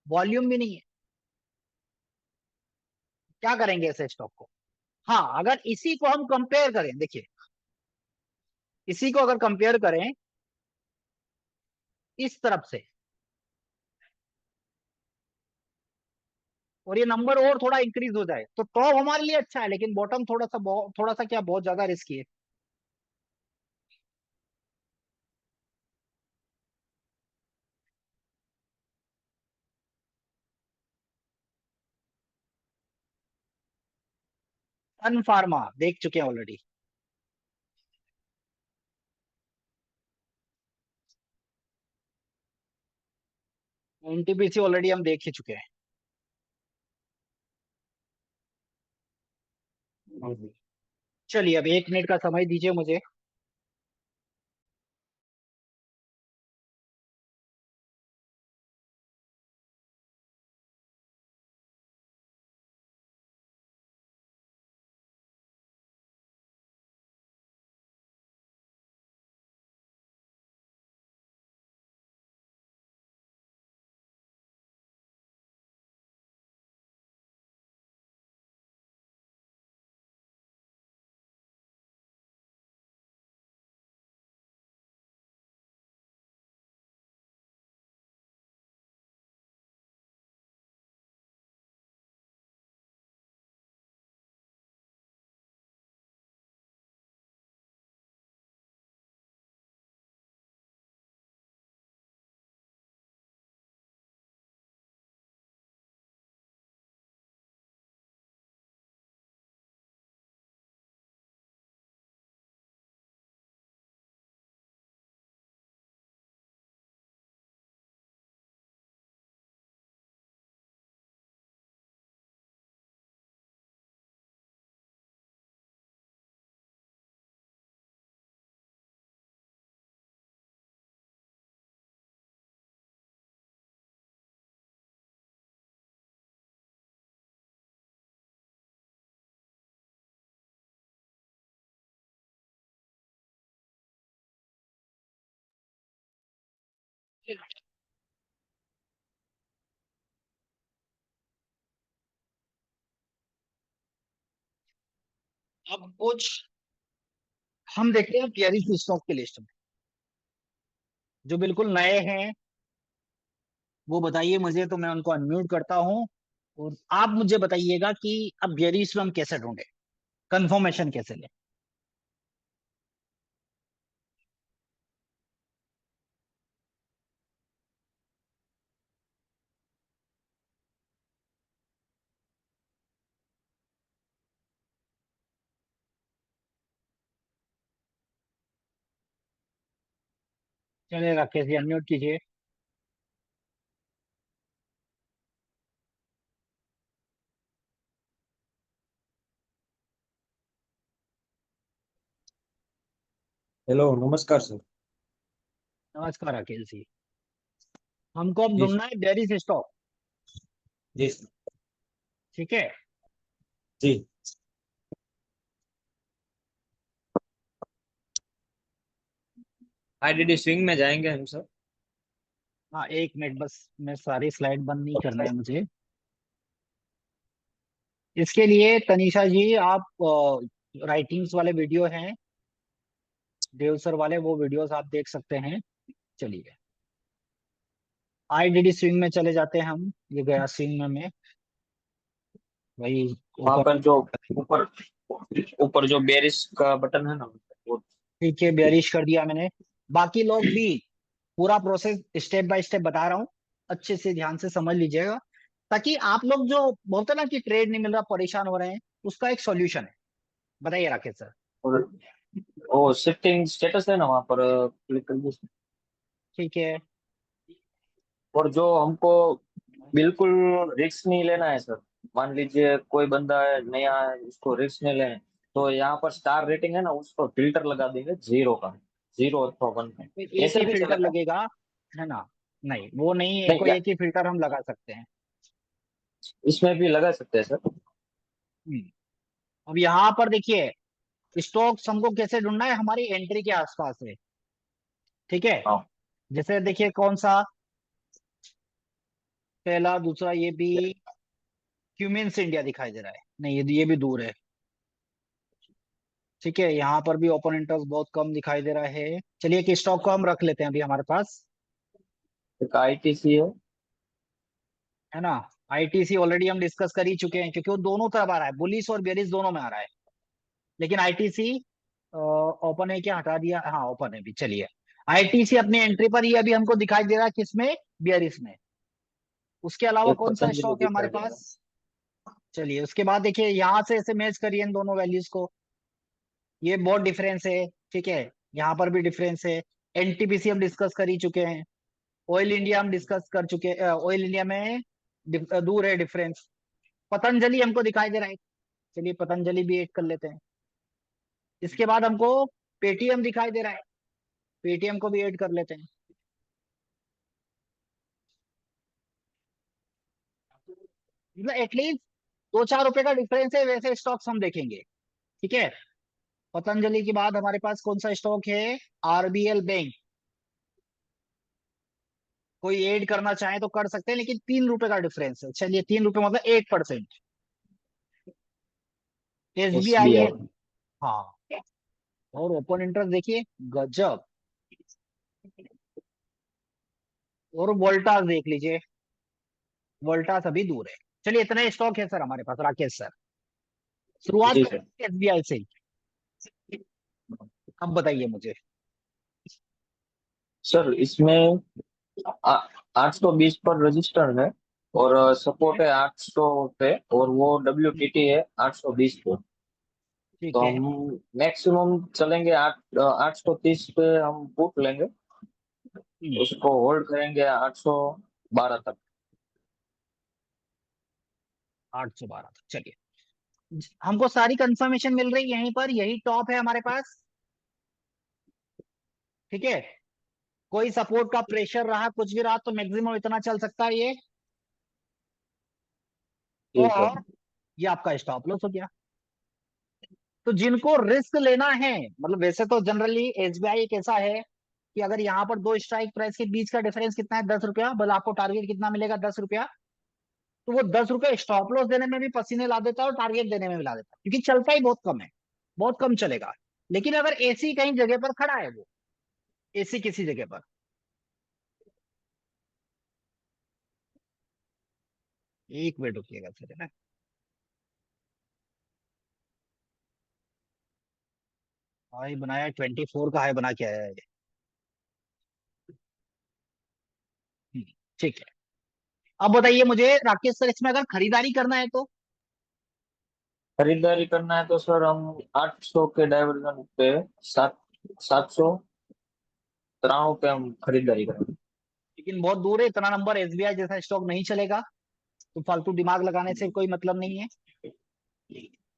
वॉल्यूम भी नहीं है। क्या करेंगे ऐसे स्टॉक को? हाँ अगर इसी को हम कंपेयर करें, देखिए इसी को अगर कंपेयर करें इस तरफ से, और ये नंबर और थोड़ा इंक्रीज हो जाए तो टॉप हमारे लिए अच्छा है, लेकिन बॉटम थोड़ा सा क्या, बहुत ज्यादा रिस्की है। सन फार्मा देख चुके हैं ऑलरेडी। एनटीपीसी ऑलरेडी हम देख ही चुके हैं। चलिए अब 1 मिनट का समय दीजिए मुझे। अब कुछ हम देखते हैं बियरिश स्टॉक की लिस्ट में जो बिल्कुल नए हैं, वो बताइए मुझे, तो मैं उनको अनम्यूट करता हूँ। और आप मुझे बताइएगा कि अब बियरिश में हम कैसे ढूंढे, कंफर्मेशन कैसे ले। चलिए राकेश जी अनम्यूट कीजिए। हेलो, नमस्कार सर। नमस्कार राकेश जी। हमको अब जी ढूंढना है बियरिश स्टॉक। जी सर। ठीक है। जी। आईडीडी स्विंग में जाएंगे हम सर। हाँ एक मिनट बस, मैं सारी स्लाइड बंद नहीं करना है मुझे। इसके लिए तनीषा जी आप राइटिंग्स वाले वीडियो हैं देव सर वाले, वो वीडियोस आप देख सकते हैं। चलिए आईडीडी स्विंग में चले जाते हैं हम। ये गया स्विंग में वही वहां ऊपर। पर जो ऊपर ऊपर जो बेरिस का बटन है ना, वो। ठीक है बेरिश कर दिया मैंने। बाकी लोग भी पूरा प्रोसेस स्टेप बाय स्टेप बता रहा हूँ, अच्छे से ध्यान से समझ लीजिएगा, ताकि आप लोग जो बोलते हैं ना कि ट्रेड नहीं मिल रहा परेशान हो रहे हैं, उसका एक सॉल्यूशन है। बताइए राकेश सर। और वो शिफ्टिंग स्टेटस है ना, वहां पर क्लिक करिए। ठीक है। और जो हमको बिल्कुल रिस्क नहीं लेना है सर। मान लीजिए कोई बंदा है नया है, उसको रिस्क नहीं लेना है, तो यहाँ पर स्टार रेटिंग है ना, उसको फिल्टर लगा देंगे जीरो का। जीरो अथवा वन का। फिर एक ऐसे ही भी फिल्टर चलेगा। लगेगा, है ना? नहीं वो नहीं है, नहीं कोई एक ही फिल्टर हम लगा सकते हैं। इसमें भी लगा सकते हैं सर। हम्म। अब यहाँ पर देखिए स्टॉक्स हमको कैसे ढूंढना है, हमारी एंट्री के आसपास है। ठीक है। हाँ। जैसे देखिए कौन सा, पहला दूसरा ये भी क्यूमिंस इंडिया दिखाई दे रहा है, नहीं ये भी दूर है। ठीक है, यहाँ पर भी ओपन इंटरेस्ट बहुत कम दिखाई दे रहा है। चलिए एक स्टॉक को हम रख लेते हैं अभी हमारे पास, एक आईटीसी है। है ना? आईटीसी ऑलरेडी हम डिस्कस कर ही चुके हैं, क्योंकि वो दोनों तरफ आ रहा है, बुलिश और बेरिश दोनों में आ रहा है। लेकिन आईटीसी ओपन है क्या, हटा दिया? हाँ ओपन है भी। चलिए आईटीसी अपनी एंट्री पर ही अभी हमको दिखाई दे रहा है, किसमें? बियरिश में। उसके अलावा एक कौन सा पतंजलि स्टॉक है हमारे दिखाई दे रहा पास? चलिए उसके बाद देखिए यहाँ से ऐसे मैच करिए इन दोनों वैल्यूज को, ये बहुत डिफरेंस है। ठीक है, यहाँ पर भी डिफरेंस है। एनटीपीसी हम डिस्कस कर ही चुके हैं। ऑयल इंडिया हम डिस्कस कर चुके हैं, ऑयल इंडिया में दूर है डिफरेंस। पतंजलि हमको दिखाई दे रहा है, चलिए पतंजलि भी ऐड कर लेते हैं। इसके बाद हमको पेटीएम दिखाई दे रहा है, पेटीएम को भी ऐड कर लेते हैं। मतलब एटलीस्ट 2-4 रुपए का डिफरेंस है, वैसे स्टॉक्स हम देखेंगे। ठीक है। पतंजलि के बाद हमारे पास कौन सा स्टॉक है? RBL bank. कोई ऐड करना चाहे तो कर सकते हैं, लेकिन 3 रुपए का डिफरेंस है। चलिए 3 रुपए मतलब 8%। है। एसबीआई है। एसबीआई। हाँ। और ओपन इंटरेस्ट देखिए, गजब। और वोल्टास देख लीजिए, वोल्टास अभी दूर है। चलिए इतने स्टॉक है सर हमारे पास राकेश सर। शुरुआत जी सर। करें एसबीआई से ही। अब बताइए मुझे। सर इसमें 820 पर रजिस्टर्ड है। और सपोर्ट है 800 पे, और वो डब्ल्यूटीटी है 820 पे। ठीक तो है। हम मैक्सिमम चलेंगे 830 पे हम पुट लेंगे। हम्म, उसको होल्ड करेंगे 812 तक। 812 तक चलिए। हमको सारी कंफर्मेशन मिल रही है यहीं पर, यही टॉप है हमारे पास। ठीक है। कोई सपोर्ट का प्रेशर रहा, कुछ भी रहा, तो मैक्सिमम इतना चल सकता है ये। जी सर। और ये आपका स्टॉप लॉस हो गया। तो जिनको रिस्क लेना है, मतलब वैसे तो जनरली एसबीआई एक ऐसा है कि अगर यहाँ पर दो स्ट्राइक प्राइस के बीच का डिफरेंस कितना है, 10 रुपया, बल आपको टारगेट कितना मिलेगा, 10 रुपया। तो वो 10 रुपये स्टॉप लॉस देने में भी पसीने ला देता है और टारगेट देने में भी ला देता है, क्योंकि चलता ही बहुत कम है, बहुत कम चलेगा। लेकिन अगर एसी कहीं जगह पर खड़ा है, वो एसी किसी जगह पर, एक मिनट रुकिएगा सर, है ना। हाई बनाया 24 का हाई बना के आया है ये। हम्म, ठीक है। अब बताइए मुझे राकेश सर, इसमें अगर खरीदारी करना है तो? खरीदारी करना है तो सर हम 800 के डाइवर्जन पे 793 पे हम खरीदारी करेंगे। लेकिन बहुत दूर है, इतना नंबर एसबीआई जैसा स्टॉक नहीं चलेगा, तो फालतू दिमाग लगाने से कोई मतलब नहीं है,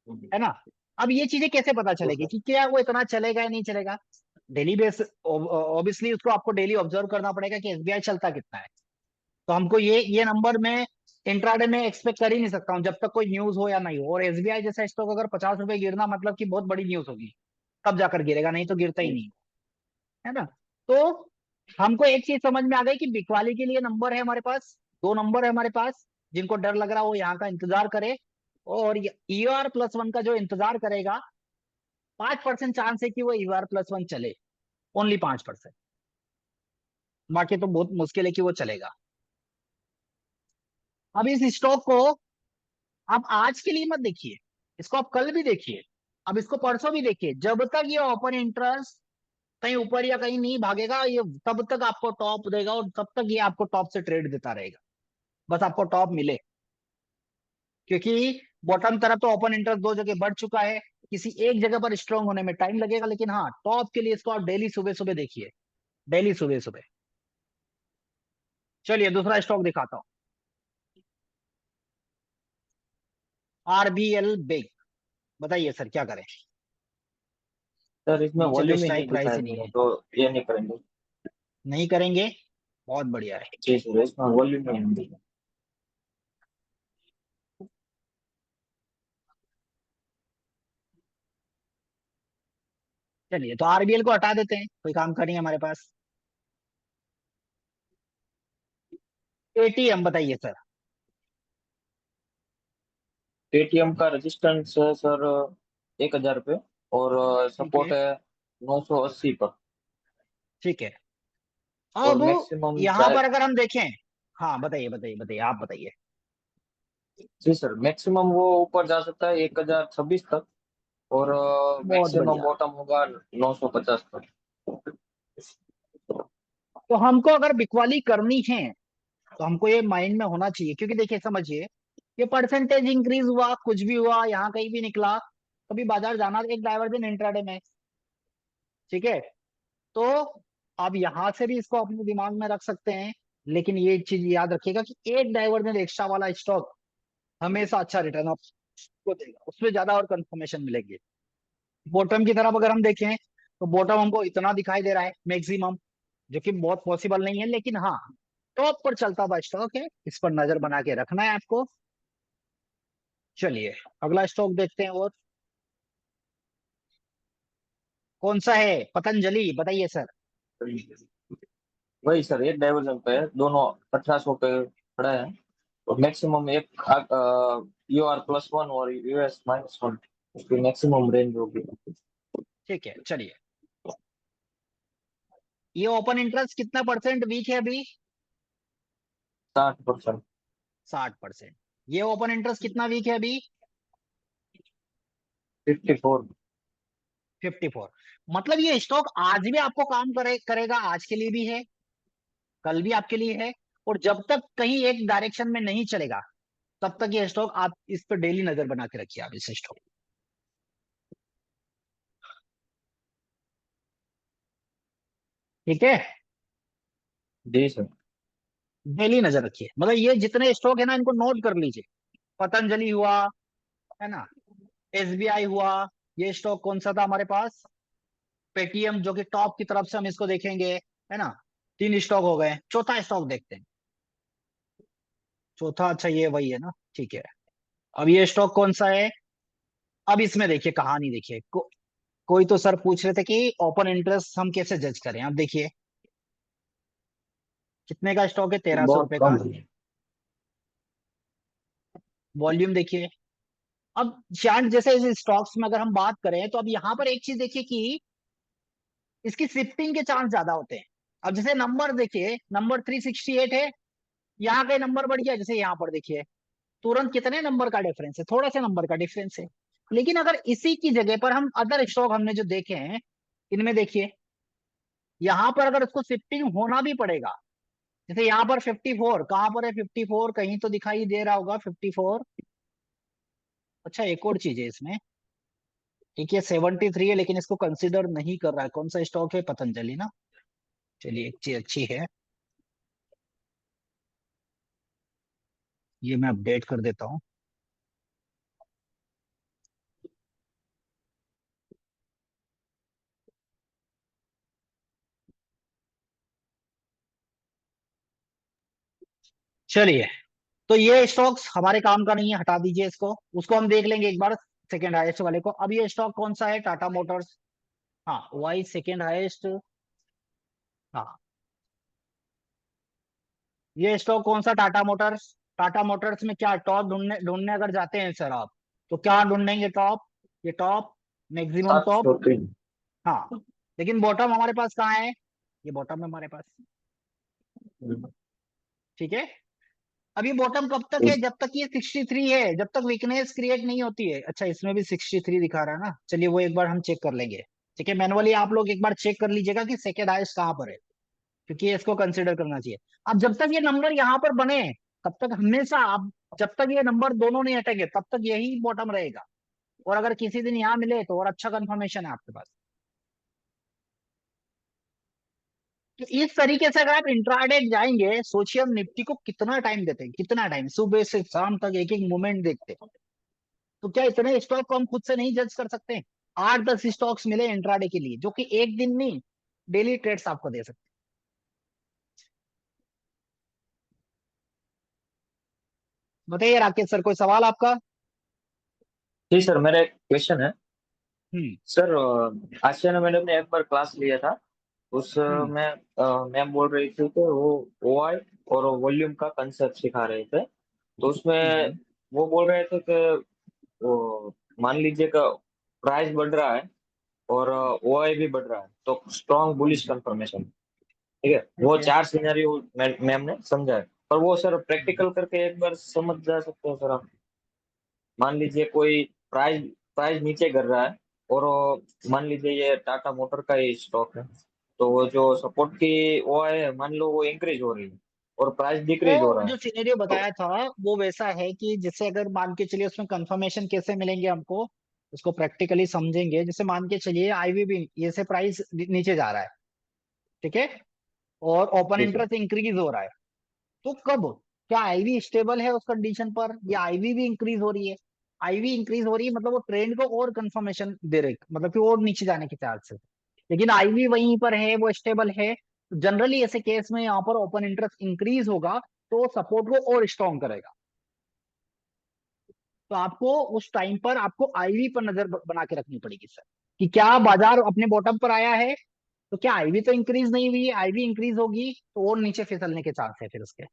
है ना। अब ये चीजें कैसे पता चलेगी कि क्या वो इतना चलेगा या नहीं चलेगा? डेली बेस, ऑब्वियसली उसको आपको डेली ऑब्जर्व करना पड़ेगा कि एसबीआई चलता कितना है। तो हमको ये नंबर में इंट्राडे में एक्सपेक्ट कर ही नहीं सकता हूँ, जब तक कोई न्यूज हो या नहीं हो। और एसबीआई जैसा स्टॉक अगर 50 रुपए गिरना मतलब कि बहुत बड़ी न्यूज होगी, तब जाकर गिरेगा, नहीं तो गिरता ही नहीं, है ना। तो हमको एक चीज समझ में आ गई कि बिकवाली के लिए नंबर है हमारे पास, दो नंबर है हमारे पास। जिनको डर लग रहा है वो यहाँ का इंतजार करे, और ER+1 का जो इंतजार करेगा, 5% चांस है कि वो ER+1 चले, ओनली 5%। बाकी तो बहुत मुश्किल है कि वो चलेगा। अब इस स्टॉक को आप आज के लिए मत देखिए, इसको आप कल भी देखिए, अब इसको परसों भी देखिए, जब तक ये ओपन इंटरेस्ट कहीं ऊपर या कहीं नहीं भागेगा, ये तब तक आपको टॉप देगा, और तब तक ये आपको टॉप से ट्रेड देता रहेगा, बस आपको टॉप मिले। क्योंकि बॉटम तरफ तो ओपन इंटरेस्ट दो जगह बढ़ चुका है, किसी एक जगह पर स्ट्रांग होने में टाइम लगेगा, लेकिन हाँ, टॉप के लिए इसको आप डेली सुबह सुबह देखिए, डेली सुबह सुबह। चलिए दूसरा स्टॉक दिखाता हूँ, RBL बैंक। बताइए सर क्या करें? सर इसमें नीचे तो वॉल्यूम ही स्ट्राइक नहीं प्राइस दिखाई ही दे नहीं रहा है। तो ये नहीं करेंगे। नहीं करेंगे, बहुत बढ़िया है। जी सर, इसमें वॉल्यूम ही नहीं दिखा। चलिए तो RBL को हटा देते हैं, कोई काम का नहीं है हमारे पास। ATM बताइए सर। पेटीएम का रेजिस्टेंस है सर 1000 पे, और ठीक है, सपोर्ट है 980 पर, ठीक है। और अब मैक्सिमम यहां चाहे। पर अगर हम देखें, हाँ बताइए बताइए बताइए, आप बताइए। जी सर, मैक्सिमम वो ऊपर जा सकता है 1026 तक, और बहुत मैक्सिमम बढ़िया। बॉटम होगा 950 तक। तो हमको अगर बिकवाली करनी है, तो हमको ये माइंड में होना चाहिए, क्योंकि देखिए समझिए, ये परसेंटेज इंक्रीज हुआ, कुछ भी हुआ, यहाँ कहीं भी निकला, कभी बाजार जाना, एक डाइवर्जन इंट्राडे में, ठीक है। तो आप यहां से भी इसको अपने दिमाग में रख सकते हैं, लेकिन ये चीज याद रखिएगा कि एक डाइवर्जन एक्स्ट्रा वाला स्टॉक हमेशा अच्छा रिटर्न आपको देगा, उसमें ज्यादा और कंफर्मेशन मिलेगी। बॉटम की तरफ अगर हम देखें, तो बॉटम हमको इतना दिखाई दे रहा है मैक्सिमम, जो कि बहुत पॉसिबल नहीं है, लेकिन हाँ, टॉप पर चलता हुआ स्टॉक है, इस पर नजर बना के रखना है आपको। चलिए अगला स्टॉक देखते हैं, और कौन सा है? पतंजलि, बताइए सर। वही सर, एक डाइवर्जन पे है, दोनों 1800 पे खड़ा है, और मैक्सिमम एक UR+1 और US-1 उसकी मैक्सिमम रेंज होगी। ठीक है, चलिए। ये ओपन इंटरेस्ट कितना परसेंट वीक है अभी? 60%। 60%। ये ओपन इंटरेस्ट कितना वीक है अभी? 54। 54। मतलब ये स्टॉक आज भी आपको काम करेगा, आज के लिए भी है, कल भी आपके लिए है, और जब तक कहीं एक डायरेक्शन में नहीं चलेगा, तब तक ये स्टॉक आप इस पर डेली नजर बना के रखिए, आप इस स्टॉक, ठीक है। जी सर। डेली नजर रखिए, मतलब ये जितने स्टॉक है ना, इनको नोट कर लीजिए। पतंजलि हुआ, है ना, SBI हुआ, ये स्टॉक कौन सा था हमारे पास? पेटीएम, जो कि टॉप की तरफ से हम इसको देखेंगे, है ना। तीन स्टॉक हो गए, चौथा स्टॉक देखते हैं। चौथा, अच्छा ये वही है ना, ठीक है। अब ये स्टॉक कौन सा है? अब इसमें देखिए कहानी, देखिए कोई तो सर पूछ रहे थे कि ओपन इंटरेस्ट हम कैसे जज करें, अब देखिए, कितने का स्टॉक है? 1300 रुपए बहुत का। कम है। वॉल्यूम देखिए। अब चार्ट जैसे इस स्टॉक्स में अगर हम बात करें तो अब यहाँ पर एक चीज देखिए कि इसकी शिफ्टिंग के चांस ज्यादा होते हैं। अब जैसे नंबर देखिए, नंबर 368 है, यहाँ का नंबर बढ़ गया, जैसे यहाँ पर देखिए तुरंत कितने नंबर का डिफरेंस है, थोड़ा सा नंबर का डिफरेंस है। लेकिन अगर इसी की जगह पर हम अदर स्टॉक हमने जो देखे हैं, इनमें देखिए यहाँ पर अगर उसको शिफ्टिंग होना भी पड़ेगा, जैसे यहाँ पर 54, कहाँ पर है 54? कहीं तो दिखाई दे रहा होगा 54। अच्छा, एक और चीज है इसमें, ठीक है 73 है, लेकिन इसको कंसिडर नहीं कर रहा है। कौन सा स्टॉक है? पतंजलि ना। चलिए, एक चीज अच्छी है, ये मैं अपडेट कर देता हूँ। चलिए, तो ये स्टॉक्स हमारे काम का नहीं है, हटा दीजिए इसको, उसको हम देख लेंगे एक बार सेकंड हाईएस्ट वाले को। अब ये स्टॉक कौन सा है? टाटा मोटर्स। हाँ, वाई सेकंड हाईएस्ट। हाँ, ये स्टॉक कौन सा? टाटा मोटर्स। टाटा मोटर्स में क्या टॉप ढूंढने ढूंढने अगर जाते हैं सर आप, तो क्या ढूंढेंगे? टॉप, ये टॉप, मैक्सिमम सात टॉप। सौ तीन हाँ, लेकिन बॉटम हमारे पास कहाँ है? ये बॉटम है हमारे पास, ठीक है। अब ये बॉटम कब तक है? जब तक ये 63 है, जब तक वीकनेस क्रिएट नहीं होती है। अच्छा, इसमें भी 63 दिखा रहा है ना, चलिए वो एक बार हम चेक कर लेंगे। ठीक है, मैनुअली आप लोग एक बार चेक कर लीजिएगा कि सेकेंड हाईएस्ट कहाँ पर है, क्योंकि इसको कंसिडर करना चाहिए। अब जब तक ये नंबर यहाँ पर बने, तब तक हमेशा आप, जब तक ये नंबर दोनों नहीं हटेंगे तब तक यही बॉटम रहेगा। और अगर किसी दिन यहाँ मिले तो और अच्छा कंफर्मेशन है आपके पास। तो इस तरीके से अगर आप इंट्राडे जाएंगे, सोचिए हम निफ्टी को कितना टाइम देते हैं, कितना टाइम, सुबह से शाम तक एक एक मूवमेंट देखते हैं। तो क्या इतने स्टॉक को हम खुद से नहीं जज कर सकते? 8-10 स्टॉक्स मिले इंट्राडे के लिए, जो कि एक दिन नहीं, डेली ट्रेड्स आपको दे सकते हैं। बताइए राकेश सर, कोई सवाल आपका? जी सर, मेरा एक क्वेश्चन है। हम्म। सर, आशियाना मैडम ने एक बार क्लास लिया था। उस हम्म। में मैम बोल रही थी कि वो ओआई और वॉल्यूम का कंसेप्ट सिखा रहे थे। तो उसमें हम्म। वो बोल रहे थे कि वो मान लीजिए कि प्राइस बढ़ रहा है और ओआई भी बढ़ रहा है तो स्ट्रॉन्ग बुलिश हम्म। कंफर्मेशन। ठीक है, वो ओके। चार सिनेरियो मैम ने समझा है। पर वो सर प्रैक्टिकल करके एक बार समझ जा सकते हैं सर आप? मान लीजिए कोई प्राइस प्राइस नीचे गिर रहा है और मान लीजिए ये टाटा मोटर का ही स्टॉक है। तो वो जो सपोर्ट की वो है, मान लो वो इंक्रीज हो रही है और प्राइस डिक्रीज हो वो रहा है। जो सिनेरियो तो बताया था वो वैसा है कि जैसे अगर मान के चलिए, उसमें कंफर्मेशन कैसे मिलेंगे हमको, उसको प्रैक्टिकली समझेंगे। जैसे मान के चलिए आईवीबी ये से प्राइस नीचे जा रहा है, ठीक है, और ओपन जी सर। इंटरेस्ट इंक्रीज हो रहा है। तो कब, क्या आईवी स्टेबल है उस कंडीशन पर, या आईवी भी इंक्रीज हो रही है? आईवी इंक्रीज हो रही है मतलब वो ट्रेंड को और कंफर्मेशन दे रही, मतलब कि और नीचे जाने के चांस है। लेकिन आईवी वहीं पर है, वो स्टेबल है, जनरली ऐसे केस में यहाँ पर ओपन इंटरेस्ट इंक्रीज होगा, तो सपोर्ट को और स्ट्रॉन्ग करेगा। तो आपको उस टाइम पर आपको आईवी पर नजर बना के रखनी पड़ेगी सर, कि क्या बाजार अपने बॉटम पर आया है। तो क्या आईवी तो इंक्रीज नहीं हुई है, आईवी इंक्रीज होगी तो और नीचे फिसलने के चांस है फिर उसके।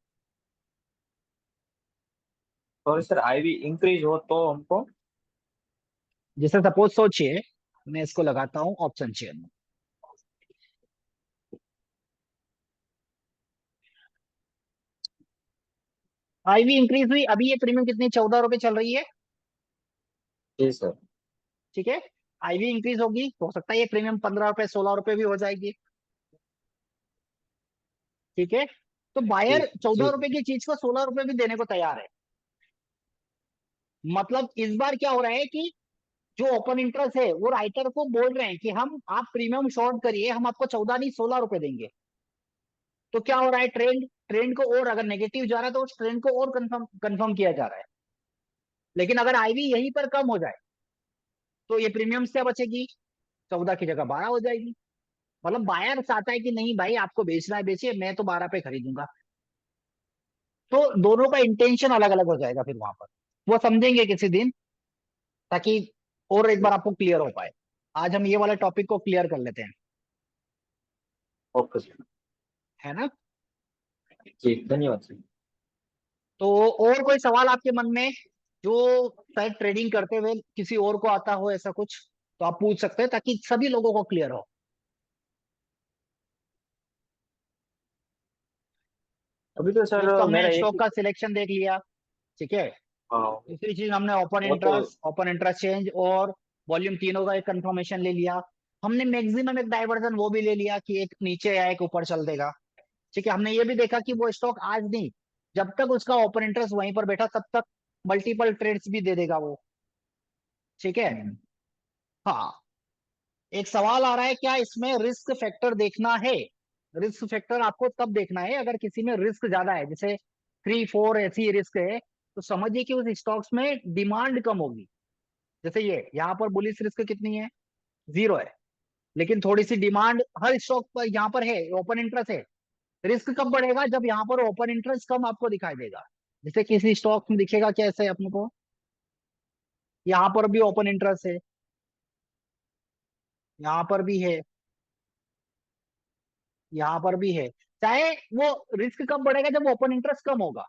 और सर आईवी इंक्रीज हो तो हमको। जैसे सपोज सोचिए, मैं इसको लगाता हूँ ऑप्शन चेयर में। आईवी इंक्रीज हुई, अभी ये प्रीमियम कितनी, 14 रुपए चल रही है, जी सर। ठीक है। आईवी इंक्रीज होगी तो हो सकता है ये प्रीमियम 15 रुपए 16 रुपए भी हो जाएगी, ठीक है। तो जी बायर चौदह जी। रुपए की चीज को 16 रुपए भी देने को तैयार है। मतलब इस बार क्या हो रहा है कि जो ओपन इंटरेस्ट है वो राइटर को बोल रहे हैं कि हम, आप प्रीमियम शॉर्ट करिए, हम आपको 14 नहीं 16 रुपए देंगे। तो क्या हो रहा है, ट्रेंड ट्रेंड को और अगर नेगेटिव जा रहा है तो उस ट्रेंड को और कंफर्म कंफर्म किया जा रहा है। लेकिन अगर आईवी यहीं पर कम हो जाए तो ये प्रीमियम से बचेगी, 14 की जगह 12 हो जाएगी। मतलब बायर चाहता है कि नहीं भाई, आपको बेचना है बेचिए, मैं तो 12 पे खरीदूंगा। तो दोनों का इंटेंशन अलग अलग हो जाएगा फिर वहां पर, वो समझेंगे किसी दिन, ताकि और एक बार आपको क्लियर हो पाए। आज हम ये वाले टॉपिक को क्लियर कर लेते हैं, ओके सर। है ना। जी धन्यवाद सर। तो और कोई सवाल आपके मन में जो शायद ट्रेडिंग करते हुए किसी और को आता हो ऐसा कुछ, तो आप पूछ सकते हैं ताकि सभी लोगों को क्लियर हो। अभी तो एक तो सर हमने मेरा एक स्टॉक ही। का सिलेक्शन देख लिया, ठीक है। हाँ, दूसरी चीज हमने वो तो। ओपन इंटरेस्ट चेंज और वॉल्यूम तीनों का एक कंफर्मेशन ले लिया। हमने मैक्सिमम एक डाइवर्जन वो भी ले लिया कि एक नीचे या एक ऊपर चल देगा, ठीक है। हमने ये भी देखा कि वो स्टॉक आज नहीं, जब तक उसका ओपन इंटरेस्ट वहीं पर बैठा तब तक मल्टीपल ट्रेड्स भी दे देगा वो, ठीक है। हाँ, एक सवाल आ रहा है, क्या इसमें रिस्क फैक्टर देखना है? रिस्क फैक्टर आपको तब देखना है अगर किसी में रिस्क ज्यादा है, जैसे 3 4 ऐसी रिस्क है, तो समझिए कि उस स्टॉक्स में डिमांड कम होगी। जैसे ये यहाँ पर बुलिश रिस्क कितनी है, 0 है, लेकिन थोड़ी सी डिमांड हर स्टॉक पर यहाँ पर है, ओपन इंटरेस्ट है। रिस्क कब बढ़ेगा, जब यहाँ पर ओपन इंटरेस्ट कम आपको दिखाई देगा। जैसे किसी स्टॉक में दिखेगा कैसे अपने को, यहाँ पर भी ओपन इंटरेस्ट है, यहाँ पर भी है, यहाँ पर भी है। चाहे वो रिस्क कब बढ़ेगा, जब ओपन इंटरेस्ट कम होगा,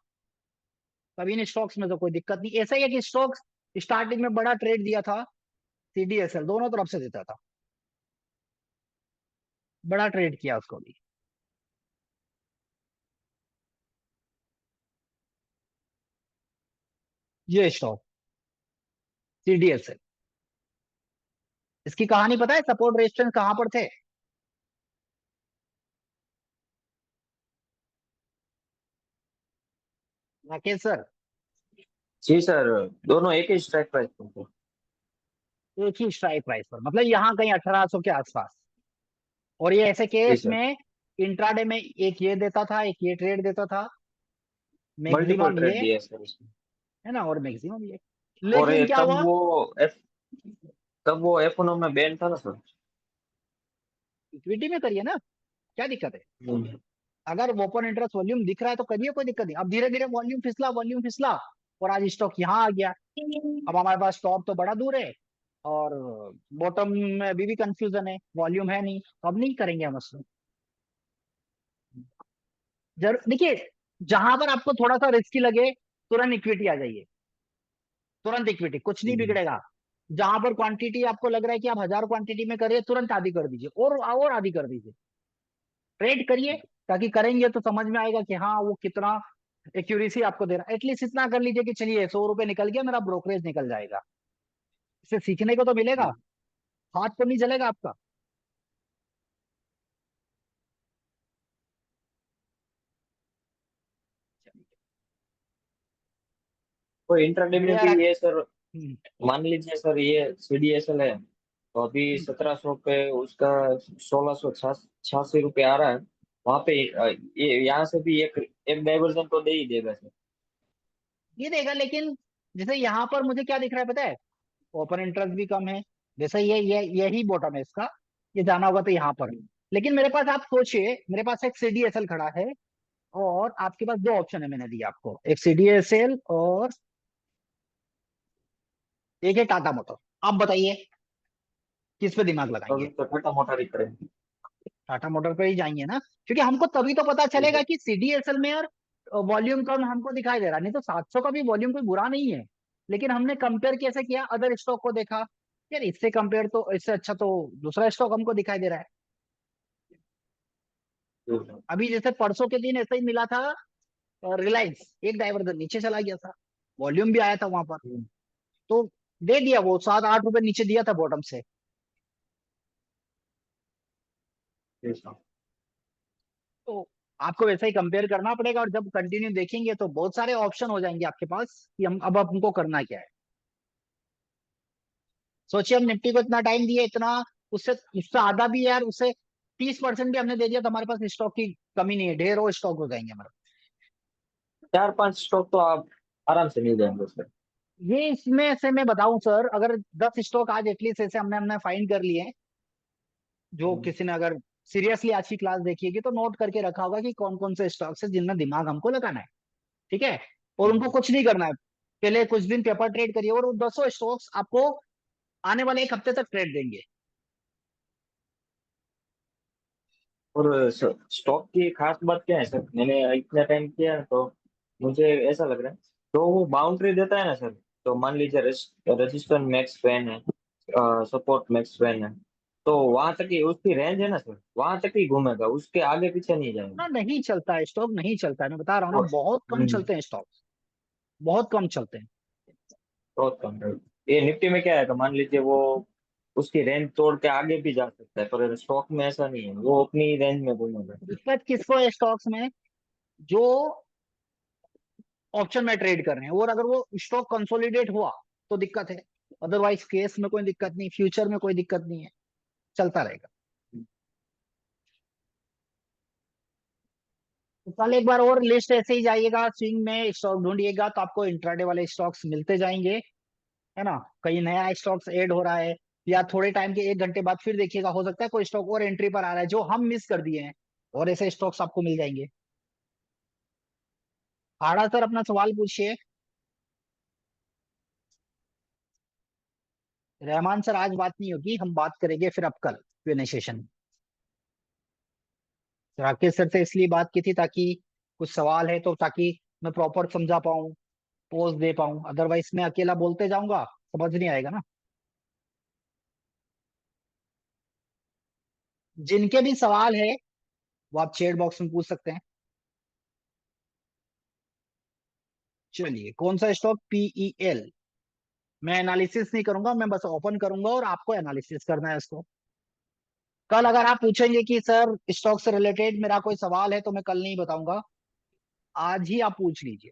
तभी इन स्टॉक्स में तो कोई दिक्कत नहीं। ऐसा ही है कि स्टॉक्स स्टार्टिंग में बड़ा ट्रेड दिया था, सीडीएसएल दोनों तरफ से देता था, बड़ा ट्रेड किया उसको भी। ये स्टॉक सीडीएसएल, इसकी कहानी पता है, सपोर्ट रेजिस्टेंस कहां पर थे? राकेश सर, जी सर, दोनों एक ही स्ट्राइक प्राइस पर थे। एक ही स्ट्राइक प्राइस पर, मतलब यहाँ कहीं 1800 के आसपास। और ये ऐसे जी केस सर। में इंट्राडे में एक ये देता था, एक ये ट्रेड देता था, मल्टीपल मैक्सिमम ट्रेड ये, दिए सर इसमें। है ना, और मैक्सिमम ये। और लेकिन ये क्या हुआ, एफ तब वो F1 में बैन था ना सर। इक्विटी में करिए ना, क्या दिक्कत है? हम्म। अगर ओपन इंटरेस्ट वॉल्यूम दिख रहा है तो करिए, कोई दिक्कत नहीं। अब धीरे धीरे वॉल्यूम फिसला और आज स्टॉक यहाँ आ गया। अब हमारे पास टॉप तो बड़ा दूर है और बॉटम में अभी भी कंफ्यूजन है, वॉल्यूम है नहीं, तो अब नहीं करेंगे हम उसमें। जरूर देखिए, जहां पर आपको थोड़ा सा रिस्की लगे तुरंत इक्विटी आ जाइए, तुरंत इक्विटी, कुछ नहीं हम्म। बिगड़ेगा। जहां पर क्वांटिटी आपको लग रहा है कि आप 1000 क्वांटिटी में करिए, तुरंत आधी कर दीजिए और आधी कर दीजिए, ट्रेड करिए। ताकि करेंगे तो समझ में आएगा कि हाँ वो कितना एक्यूरेसी आपको दे रहा है। एटलीस्ट इतना कर लीजिए कि चलिए 100 रुपए निकल गया, मेरा ब्रोकरेज निकल जाएगा। इससे सीखने को तो मिलेगा, हाथ तो नहीं चलेगा आपका। तो इंट्राडे में बढ़िया भी रख। ये सर, हम्म, मान लीजिए सर ये CDSL है, तो अभी हम्म। 1700 पे उसका 1686 रुपये आ रहा है। वहां पे ये यहाँ से भी एक एक डाइवर्जन तो दे ही देगा सर। ये देगा, लेकिन जैसे यहाँ पर मुझे क्या दिख रहा है पता है, ओपन इंटरेस्ट भी कम है, जैसे ये यही बॉटम है इसका, ये जाना होगा तो यहाँ पर। लेकिन मेरे पास आप सोचिए, मेरे पास एक सीडीएसएल खड़ा है और आपके पास दो ऑप्शन है, मैंने दिया आपको, एक सीडीएसएल और एक है टाटा मोटर। आप बताइए किस पे दिमाग तो लगाएंगे? तो छोटा मोटा दिख रहा है। टाटा मोटर पे ही जाएंगे ना, क्योंकि हमको तभी तो पता जी चलेगा सर। कि सीडीएसएल में यार वॉल्यूम कम हमको दिखाई दे रहा है। नहीं तो 700 का भी वॉल्यूम कोई बुरा नहीं है, लेकिन हमने कंपेयर कैसे किया, अदर स्टॉक को देखा, यार इससे कंपेयर तो इससे अच्छा तो दूसरा स्टॉक हमको दिखाई दे रहा है। जी सर। अभी जैसे परसों के दिन ऐसा ही मिला था, रिलायंस एक डाइवर्जन नीचे चला गया था, वॉल्यूम भी आया था वहां पर, हम्म। तो दे दिया वो 7 8 रुपए नीचे दिया था बॉटम से। जी सर। तो आपको वैसा ही कंपेयर करना पड़ेगा, और जब कंटिन्यू देखेंगे तो बहुत सारे ऑप्शन हो जाएंगे आपके पास कि हम अब हमको करना क्या है। सोचिए हम निफ्टी को इतना टाइम दिए, इतना, उससे उससे आधा भी यार, उससे 30% भी हमने दे दिया तो हमारे पास स्टॉक की कमी नहीं है, ढेरों स्टॉक हो जाएंगे हमारे। 4 5 स्टॉक तो आप आराम से मिल जाएंगे सर। ये इसमें से मैं बताऊं सर, अगर 10 स्टॉक आज एटलीस्ट ऐसे हमने हमने फाइंड कर लिए हैं, जो हम्म। किसी ने अगर सीरियसली आज की क्लास देखिएगी तो नोट करके रखा होगा कि कौन कौन से स्टॉक्स है जिनमें दिमाग हमको लगाना है, ठीक है। और उनको हम्म। कुछ नहीं करना है, पहले कुछ दिन पेपर ट्रेड करिए और वो 10 स्टॉक्स आपको आने वाले 1 हफ्ते तक ट्रेड देंगे। और स्टॉक की खास बात क्या है सर, मैंने इतना टाइम किया है, तो मुझे ऐसा लग रहा है, तो वो बाउंड्री देता है ना सर। तो मान लीजिए रजिस्टर मैक्स पेन है, सपोर्ट मैक्स पेन है, तो वहां तक ही उसकी रेंज है ना सर, वहां तक ही घूमेगा, उसके आगे पीछे नहीं जाएगा। ना, नहीं चलता है स्टॉक, नहीं चलता है, मैं बता रहा हूँ ना, और बहुत कम चलते हैं स्टॉक, बहुत कम चलते हैं। बहुत कम है। ये निफ्टी में क्या है कि मान लीजिए वो उसकी रेंज तोड़ के आगे भी जा सकता है, पर स्टॉक में ऐसा नहीं है, वो अपनी रेंज में घूमेगा। दिक्कत किसको है स्टॉक्स में? जो ऑप्शन में ट्रेड कर रहे हैं, और अगर वो स्टॉक कंसोलिडेट हुआ तो दिक्कत है। अदरवाइज केस में कोई दिक्कत नहीं, फ्यूचर में कोई दिक्कत नहीं है, चलता रहेगा। तो कल एक बार और लिस्ट ऐसे ही जाइएगा, स्विंग में स्टॉक ढूंढिएगा तो आपको इंट्राडे वाले स्टॉक्स मिलते जाएंगे, है ना। कहीं नया स्टॉक्स ऐड हो रहा है, या थोड़े टाइम के 1 घंटे बाद फिर देखिएगा, हो सकता है कोई स्टॉक और एंट्री पर आ रहा है जो हम मिस कर दिए हैं, और ऐसे स्टॉक्स आपको मिल जाएंगे। आड़ा सर, अपना सवाल पूछिए। रहमान सर, आज बात नहीं होगी, हम बात करेंगे फिर अब कल Q&A सेशन में। राकेश सर से इसलिए बात की थी ताकि कुछ सवाल है तो ताकि मैं प्रॉपर समझा पाऊँ, पोज दे पाऊँ, अदरवाइज मैं अकेला बोलते जाऊंगा, समझ नहीं आएगा ना। जिनके भी सवाल है वो आप चैट बॉक्स में पूछ सकते हैं। चलिए, कौन सा स्टॉक? PEL। मैं एनालिसिस नहीं करूंगा, मैं बस ओपन करूंगा और आपको एनालिसिस करना है इसको। कल अगर आप पूछेंगे कि सर स्टॉक से रिलेटेड मेरा कोई सवाल है, तो मैं कल नहीं बताऊंगा, आज ही आप पूछ लीजिए।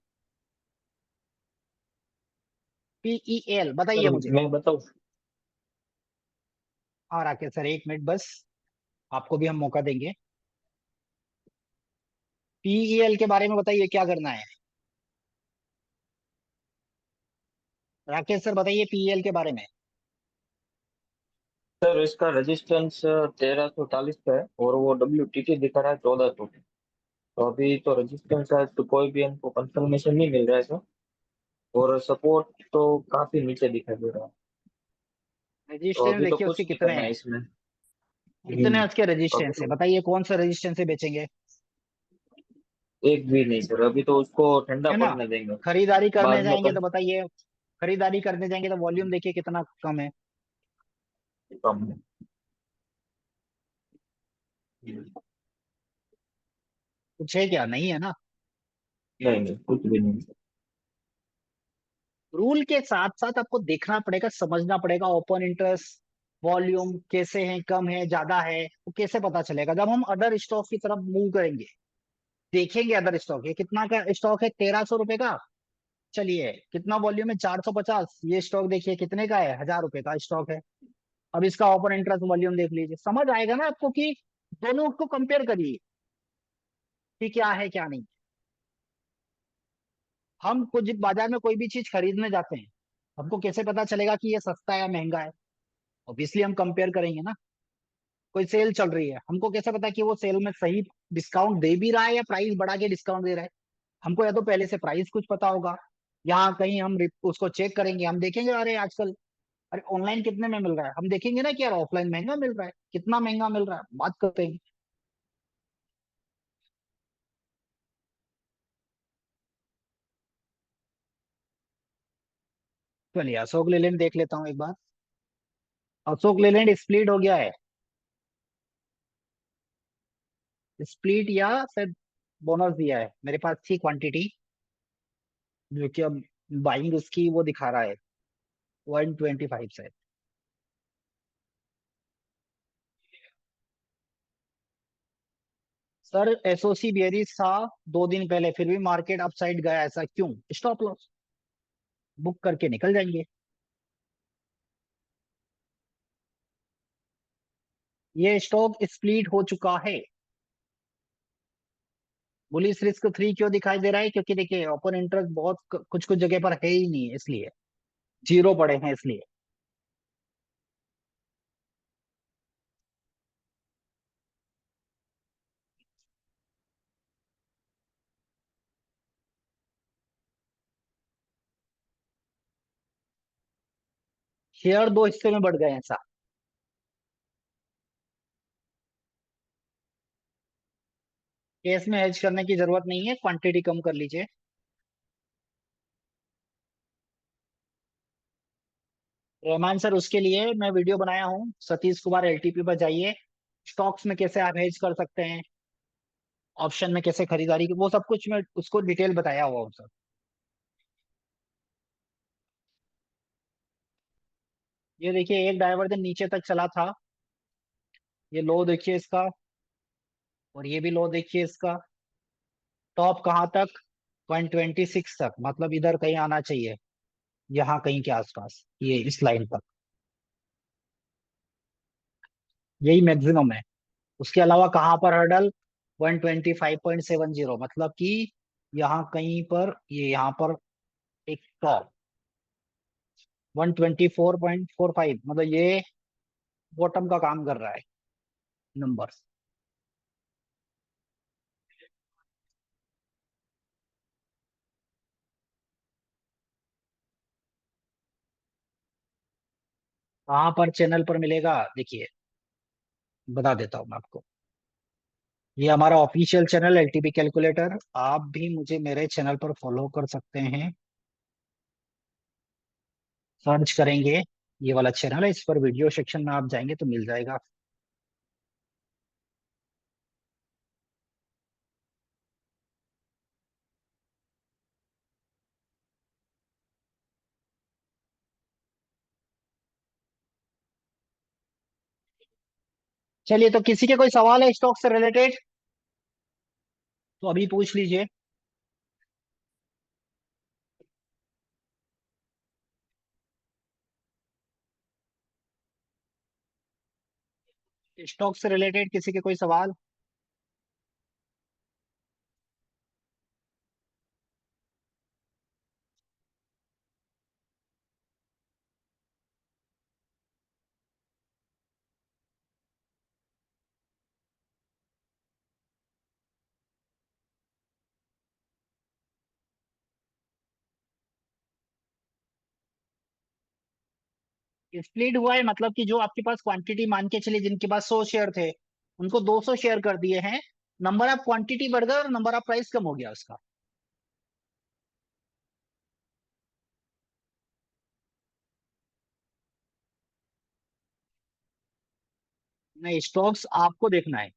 PEL बताइए सर मुझे। मैं बताऊँ? हाँ राकेश सर, 1 मिनट बस, आपको भी हम मौका देंगे। PEL के बारे में बताइए, क्या करना है? राकेश सर बताइए PEL के बारे में। सर इसका रेजिस्टेंस 1340 पे है, और वो WTT दिखा रहा है 1400 पे। तो अभी तो रेजिस्टेंस है, तो कोई भी हमको कंफर्मेशन नहीं मिल रहा है सर। और सपोर्ट तो काफी नीचे दिखाई दे रहा है। तो रेजिस्टेंस अभी तो देखिए उसके कुछ नहीं कितने करना है हैं, इसमें। कितने उसके अभी रेजिस्टेंस है, तो बताइए कौन सा रेजिस्टेंस से बेचेंगे? एक भी नहीं सर, अभी तो उसको ठंडा है ना। पड़ने देंगे। खरीदारी करने बाद में जाएंगे तो बताइए, खरीदारी करने जाएंगे तो वॉल्यूम देखिए कितना कम है। कम है। कुछ है क्या? नहीं है ना। नहीं नहीं, कुछ भी नहीं। रूल के साथ साथ आपको देखना पड़ेगा, समझना पड़ेगा, ओपन इंटरेस्ट वॉल्यूम कैसे है, कम है, ज्यादा है, वो कैसे पता चलेगा? जब हम अदर स्टॉक की तरफ मूव करेंगे, देखेंगे अदर स्टॉक, ये कितना का स्टॉक है, 1300 रुपए का। चलिए, कितना वॉल्यूम है, 450। ये स्टॉक देखिए कितने का है, 1000 रुपए का स्टॉक है। अब इसका ओपन इंटरेस्ट वॉल्यूम देख लीजिए, समझ आएगा ना आपको कि दोनों को कंपेयर करिए कि क्या है क्या नहीं। हम कुछ बाजार में कोई भी चीज खरीदने जाते हैं, हमको कैसे पता चलेगा कि ये सस्ता है या महंगा है? ऑब्वियसली हम कंपेयर करेंगे ना। कोई सेल चल रही है, हमको कैसे पता कि वो सेल में सही डिस्काउंट दे भी रहा है या प्राइस बढ़ा के डिस्काउंट दे रहा है? हमको या तो पहले से प्राइस कुछ पता होगा, या कहीं हम उसको चेक करेंगे, हम देखेंगे अरे आजकल, अरे ऑनलाइन कितने में मिल रहा है, हम देखेंगे ना कि यार ऑफलाइन महंगा मिल रहा है, कितना महंगा मिल रहा है, बात करते हैं। चलिए, अशोक लेलैंड देख लेता हूँ एक बार। अशोक लेलैंड स्प्लिट हो गया है, स्प्लिट या शायद बोनस दिया है, मेरे पास थी क्वांटिटी जो कि अब बाइंग उसकी वो दिखा रहा है 125 से। सर एसओसी बियरीज था 2 दिन पहले, फिर भी मार्केट अपसाइड गया, ऐसा क्यों? स्टॉप लॉस बुक करके निकल जाएंगे। ये स्टॉक स्प्लिट हो चुका है। बुलिश रिस्क 3 क्यों दिखाई दे रहा है? क्योंकि देखिए ओपन इंटरेस्ट बहुत कुछ कुछ जगह पर है ही नहीं, इसलिए जीरो पड़े हैं, इसलिए। शेयर 2 हिस्से में बढ़ गए हैं, ऐसा। केस में हेज करने की जरूरत नहीं है, क्वांटिटी कम कर लीजिए। रहमान सर, उसके लिए मैं वीडियो बनाया हूँ, सतीश कुमार एलटीपी पर जाइए। स्टॉक्स में कैसे आप हेज कर सकते हैं, ऑप्शन में कैसे खरीदारी की, वो सब कुछ मैं उसको डिटेल बताया हुआ हूँ सर। ये देखिए, एक डायवर्जन नीचे तक चला था, ये लो देखिए इसका, और ये भी लो देखिए इसका। टॉप कहाँ तक? 126 तक, मतलब इधर कहीं आना चाहिए, यहाँ कहीं के आसपास, ये इस लाइन तक, यही मैक्सिमम है। उसके अलावा कहाँ पर हर्डल? 125.70, मतलब कि यहाँ कहीं पर, ये यहाँ पर एक टॉप 124.45, मतलब ये बॉटम का काम कर रहा है नंबर। कहाँ पर चैनल पर मिलेगा देखिए, बता देता हूँ मैं आपको। ये हमारा ऑफिशियल चैनल एलटीपी कैलकुलेटर, आप भी मुझे मेरे चैनल पर फॉलो कर सकते हैं। सर्च करेंगे, ये वाला चैनल है, इस पर वीडियो सेक्शन में आप जाएंगे तो मिल जाएगा। चलिए, तो किसी के कोई सवाल है स्टॉक से रिलेटेड तो अभी पूछ लीजिए। स्टॉक से रिलेटेड किसी के कोई सवाल? स्प्लिट हुआ है, मतलब कि जो आपके पास क्वांटिटी, मान के चलिए जिनके पास 100 शेयर थे, उनको 200 शेयर कर दिए हैं। नंबर ऑफ क्वांटिटी बढ़ गया और नंबर ऑफ प्राइस कम हो गया उसका। नहीं, स्टॉक्स आपको देखना है।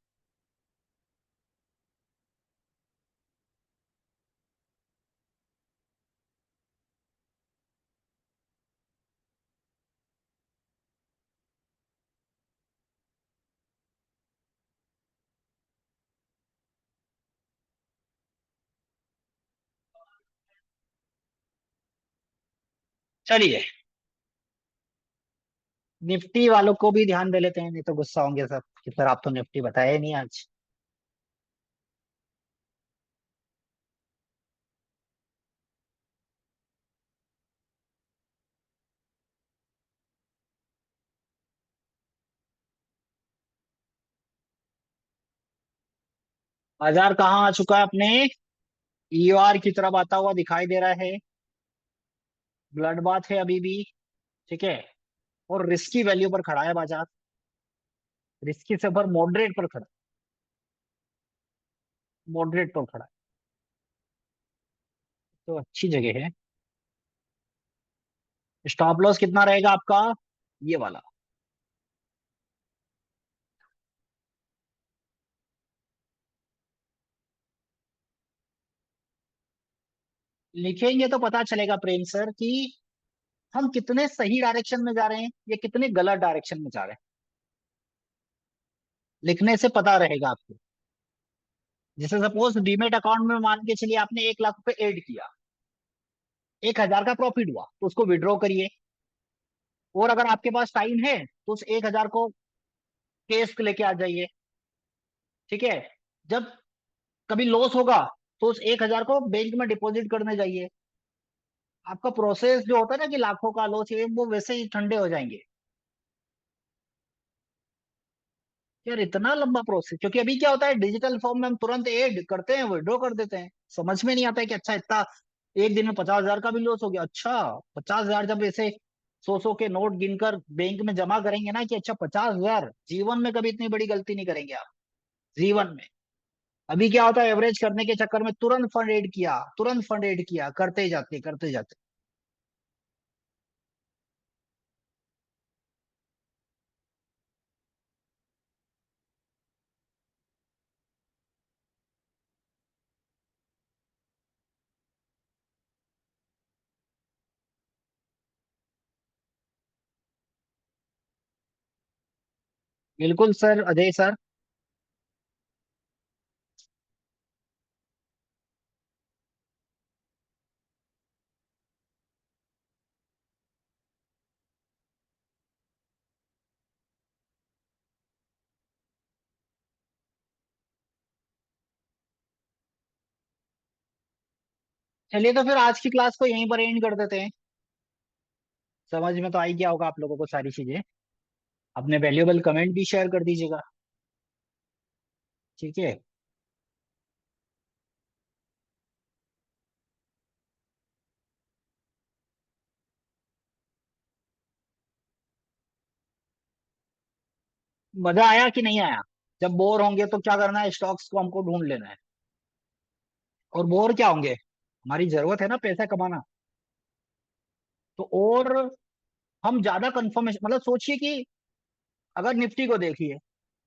चलिए, निफ्टी वालों को भी ध्यान दे लेते हैं, नहीं तो गुस्सा होंगे सब कि सर आप तो निफ्टी बताए नहीं आज। बाजार कहाँ आ चुका है अपने? ईओआर की तरफ आता हुआ दिखाई दे रहा है। ब्लड बाथ है अभी भी, ठीक है। और रिस्की वैल्यू पर खड़ा है बाजार, रिस्की से ऊपर मॉडरेट पर खड़ा, मॉडरेट पर खड़ा है, तो अच्छी जगह है। स्टॉप लॉस कितना रहेगा आपका? ये वाला। लिखेंगे तो पता चलेगा प्रेम सर कि हम कितने सही डायरेक्शन में जा रहे हैं या कितने गलत डायरेक्शन में जा रहे हैं। लिखने से पता रहेगा आपको। जैसे सपोज डीमेट अकाउंट में मान के चलिए आपने 1 लाख रुपए ऐड किया, 1 हजार का प्रॉफिट हुआ, तो उसको विड्रॉ करिए। और अगर आपके पास टाइम है तो उस 1 हजार को कैश लेके आ जाइए, ठीक है। जब कभी लॉस होगा तो उस 1 हजार को बैंक में डिपॉजिट करने जाइए। आपका प्रोसेस जो होता है ना कि लाखों का लॉस, ये वो वैसे ही ठंडे हो जाएंगे। यार इतना लंबा प्रोसेस, क्योंकि अभी क्या होता है, डिजिटल फॉर्म में हम तुरंत ऐड करते हैं, विड्रॉ कर देते हैं, समझ में नहीं आता है कि अच्छा इतना एक दिन में 50 हजार का भी लॉस हो गया। अच्छा, 50 हजार जब ऐसे 100 100 के नोट गिनकर बैंक में जमा करेंगे ना, कि अच्छा 50 हजार, जीवन में कभी इतनी बड़ी गलती नहीं करेंगे आप, जीवन में। अभी क्या होता है, एवरेज करने के चक्कर में तुरंत फंड ऐड किया, तुरंत फंड ऐड किया, करते जाते करते जाते। बिल्कुल सर, अजय सर। चलिए तो फिर आज की क्लास को यहीं पर एंड कर देते हैं। समझ में तो आई गया होगा आप लोगों को सारी चीजें। अपने वैल्यूएबल कमेंट भी शेयर कर दीजिएगा। ठीक है। मजा आया कि नहीं आया? जब बोर होंगे तो क्या करना है, स्टॉक्स को हमको ढूंढ लेना है। और बोर क्या होंगे, हमारी जरूरत है ना पैसा कमाना। तो और हम ज्यादा कंफर्मेशन, मतलब सोचिए कि अगर निफ्टी को देखिए,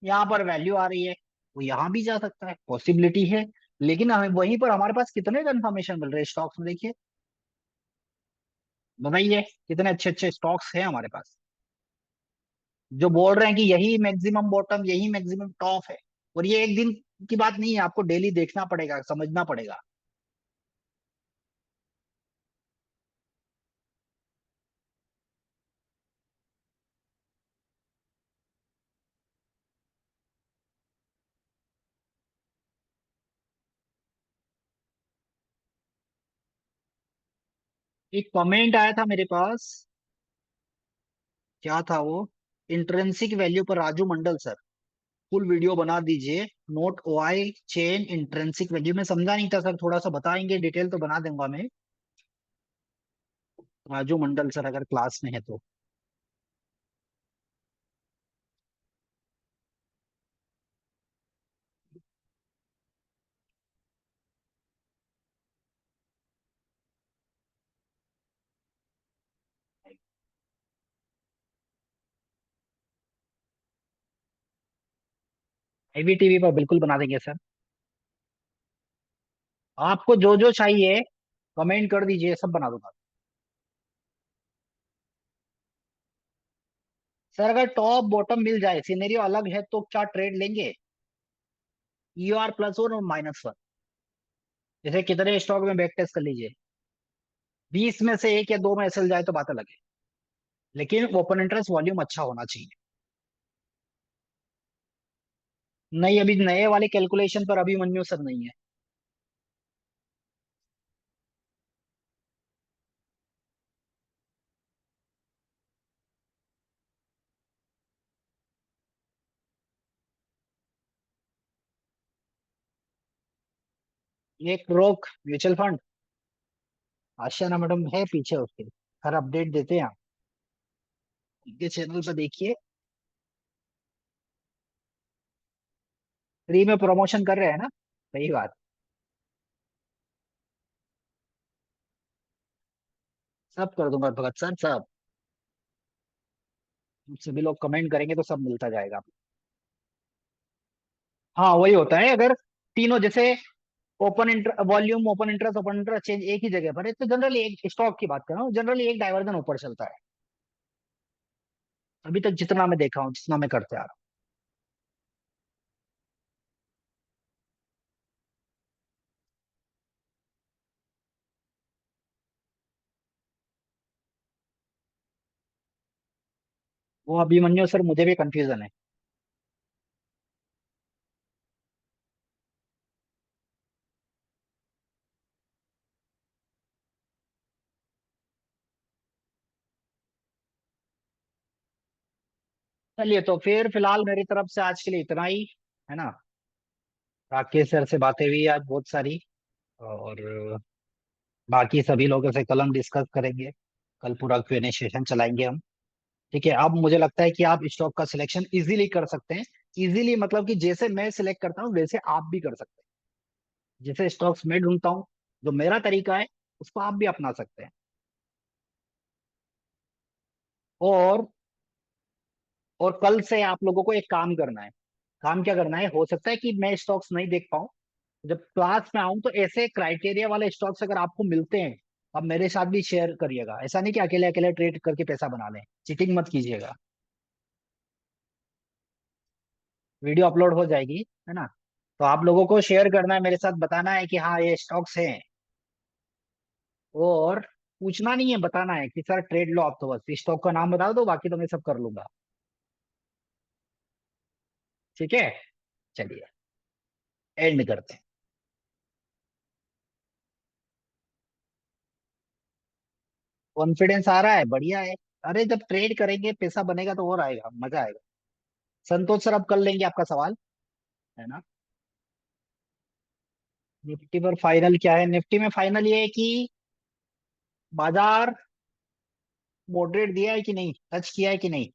यहाँ पर वैल्यू आ रही है, वो यहाँ भी जा सकता है, पॉसिबिलिटी है। लेकिन हमें वहीं पर हमारे पास कितने कंफर्मेशन मिल रहे हैं स्टॉक्स में, देखिए। बताइए कितने अच्छे अच्छे स्टॉक्स हैं हमारे पास, जो बोल रहे हैं कि यही मैक्सिमम बॉटम, यही मैक्सिमम टॉप है। और ये एक दिन की बात नहीं है, आपको डेली देखना पड़ेगा, समझना पड़ेगा। एक कमेंट आया था मेरे पास, क्या था वो, इंट्रिंसिक वैल्यू पर राजू मंडल सर, फुल वीडियो बना दीजिए। Note OI chain intrinsic value में समझा नहीं था सर, थोड़ा सा बताएंगे, डिटेल तो बना दूंगा मैं। राजू मंडल सर अगर क्लास में है तो। आईवीटीवी पर बिल्कुल बना देंगे सर। आपको जो जो चाहिए कमेंट कर दीजिए, सब बना दूंगा। सर अगर टॉप बॉटम मिल जाए, सिनेरियो अलग है, तो क्या ट्रेड लेंगे? ईआर +1 और -1, जैसे कितने स्टॉक में बैक टेस्ट कर लीजिए। 20 में से एक या दो में एसएल जाए तो बात अलग है, लेकिन ओपन इंटरेस्ट वॉल्यूम अच्छा होना चाहिए। नहीं, अभी नए वाले कैलकुलेशन पर अभी मनन्यू सर नहीं है। एक रोक म्यूचुअल फंड, आशियाना मैडम है पीछे उसके, हर अपडेट देते हैं आप, उनके चैनल पर देखिए। फ्री में प्रमोशन कर रहे हैं ना, सही बात। सब कर दूंगा भगत सर, सब। सभी लोग कमेंट करेंगे तो सब मिलता जाएगा। हाँ वही होता है, अगर तीनों जैसे open inter volume, open interest change एक ही जगह पर है, तो जनरली एक स्टॉक की बात कर रहा हूँ, जनरली एक डाइवर्जन ऊपर चलता है। अभी तक जितना मैं देखा हूँ, जितना मैं करते आ रहा हूँ, वो अभिमन्यु सर मुझे भी कंफ्यूजन है। चलिए तो फिर फिलहाल मेरी तरफ से आज के लिए इतना ही, है ना। राकेश सर से बातें हुई आज बहुत सारी, और बाकी सभी लोगों से कल हम डिस्कस करेंगे। कल पूरा क्यूएनए सेशन चलाएंगे हम। ठीक है, अब मुझे लगता है कि आप स्टॉक का सिलेक्शन इजीली कर सकते हैं। इजीली मतलब कि जैसे मैं सिलेक्ट करता हूँ वैसे आप भी कर सकते हैं। जैसे स्टॉक्स मैं ढूंढता हूँ, जो मेरा तरीका है, उसको आप भी अपना सकते हैं। और और कल से आप लोगों को एक काम करना है। काम क्या करना है, हो सकता है कि मैं स्टॉक्स नहीं देख पाऊँ, जब क्लास में आऊं तो ऐसे क्राइटेरिया वाले स्टॉक्स अगर आपको मिलते हैं, आप मेरे साथ भी शेयर करिएगा। ऐसा नहीं कि अकेले अकेले ट्रेड करके पैसा बना लें, चीटिंग मत कीजिएगा। वीडियो अपलोड हो जाएगी, है ना? तो आप लोगों को शेयर करना है, मेरे साथ बताना है कि हाँ ये स्टॉक्स हैं। और पूछना नहीं है, बताना है कि सर ट्रेड लो आप, तो बस स्टॉक का नाम बता दो, बाकी तो मैं सब कर लूंगा। ठीक है, चलिए एंड करते हैं। कॉन्फिडेंस आ रहा है, बढ़िया है। अरे जब ट्रेड करेंगे पैसा बनेगा तो और आएगा, मजा आएगा। संतोष सर अब कर लेंगे आपका सवाल, है ना? निफ्टी पर फाइनल क्या है? निफ्टी में फाइनल ये है कि बाजार मॉडरेट दिया है कि नहीं, टच किया है कि नहीं।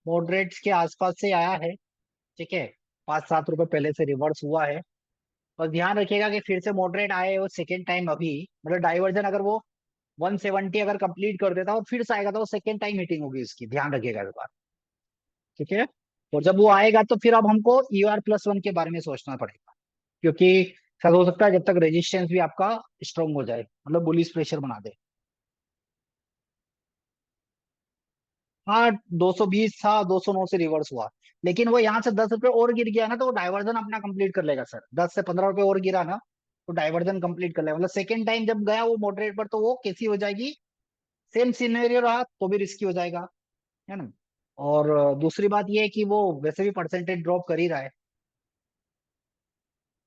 मॉडरेट के आसपास से आया है, ठीक है। 5-7 रुपए पहले से रिवर्स हुआ है। और ध्यान रखिएगा कि फिर से मॉडरेट आए वो सेकेंड टाइम अभी, मतलब डाइवर्जन अगर वो 170 अगर कंप्लीट कर देता और फिर से आएगा तो वो सेकेंड टाइम हिटिंग होगी उसकी, ध्यान रखिएगा इस बार। ठीक है। और जब वो आएगा तो फिर अब हमको ER+1 के बारे में सोचना पड़ेगा, क्योंकि शायद हो सकता है जब तक रेजिस्टेंस भी आपका स्ट्रांग हो जाए, मतलब बुलिश प्रेशर बना दे। हाँ, 220 था, 209 से रिवर्स हुआ। लेकिन वो यहाँ से 10 रुपए और गिर गया ना, तो वो डाइवर्जन अपना कंप्लीट कर लेगा सर। 10 से 15 रुपए और गिरा ना, तो डाइवर्जन कंप्लीट कर लेगा। मतलब सेकेंड टाइम जब गया वो मॉडरेट पर, तो वो कैसी हो जाएगी, सेम सिनेरियो रहा तो भी रिस्की हो जाएगा, है ना? और दूसरी बात ये है कि वो वैसे भी परसेंटेज ड्रॉप कर ही रहा है,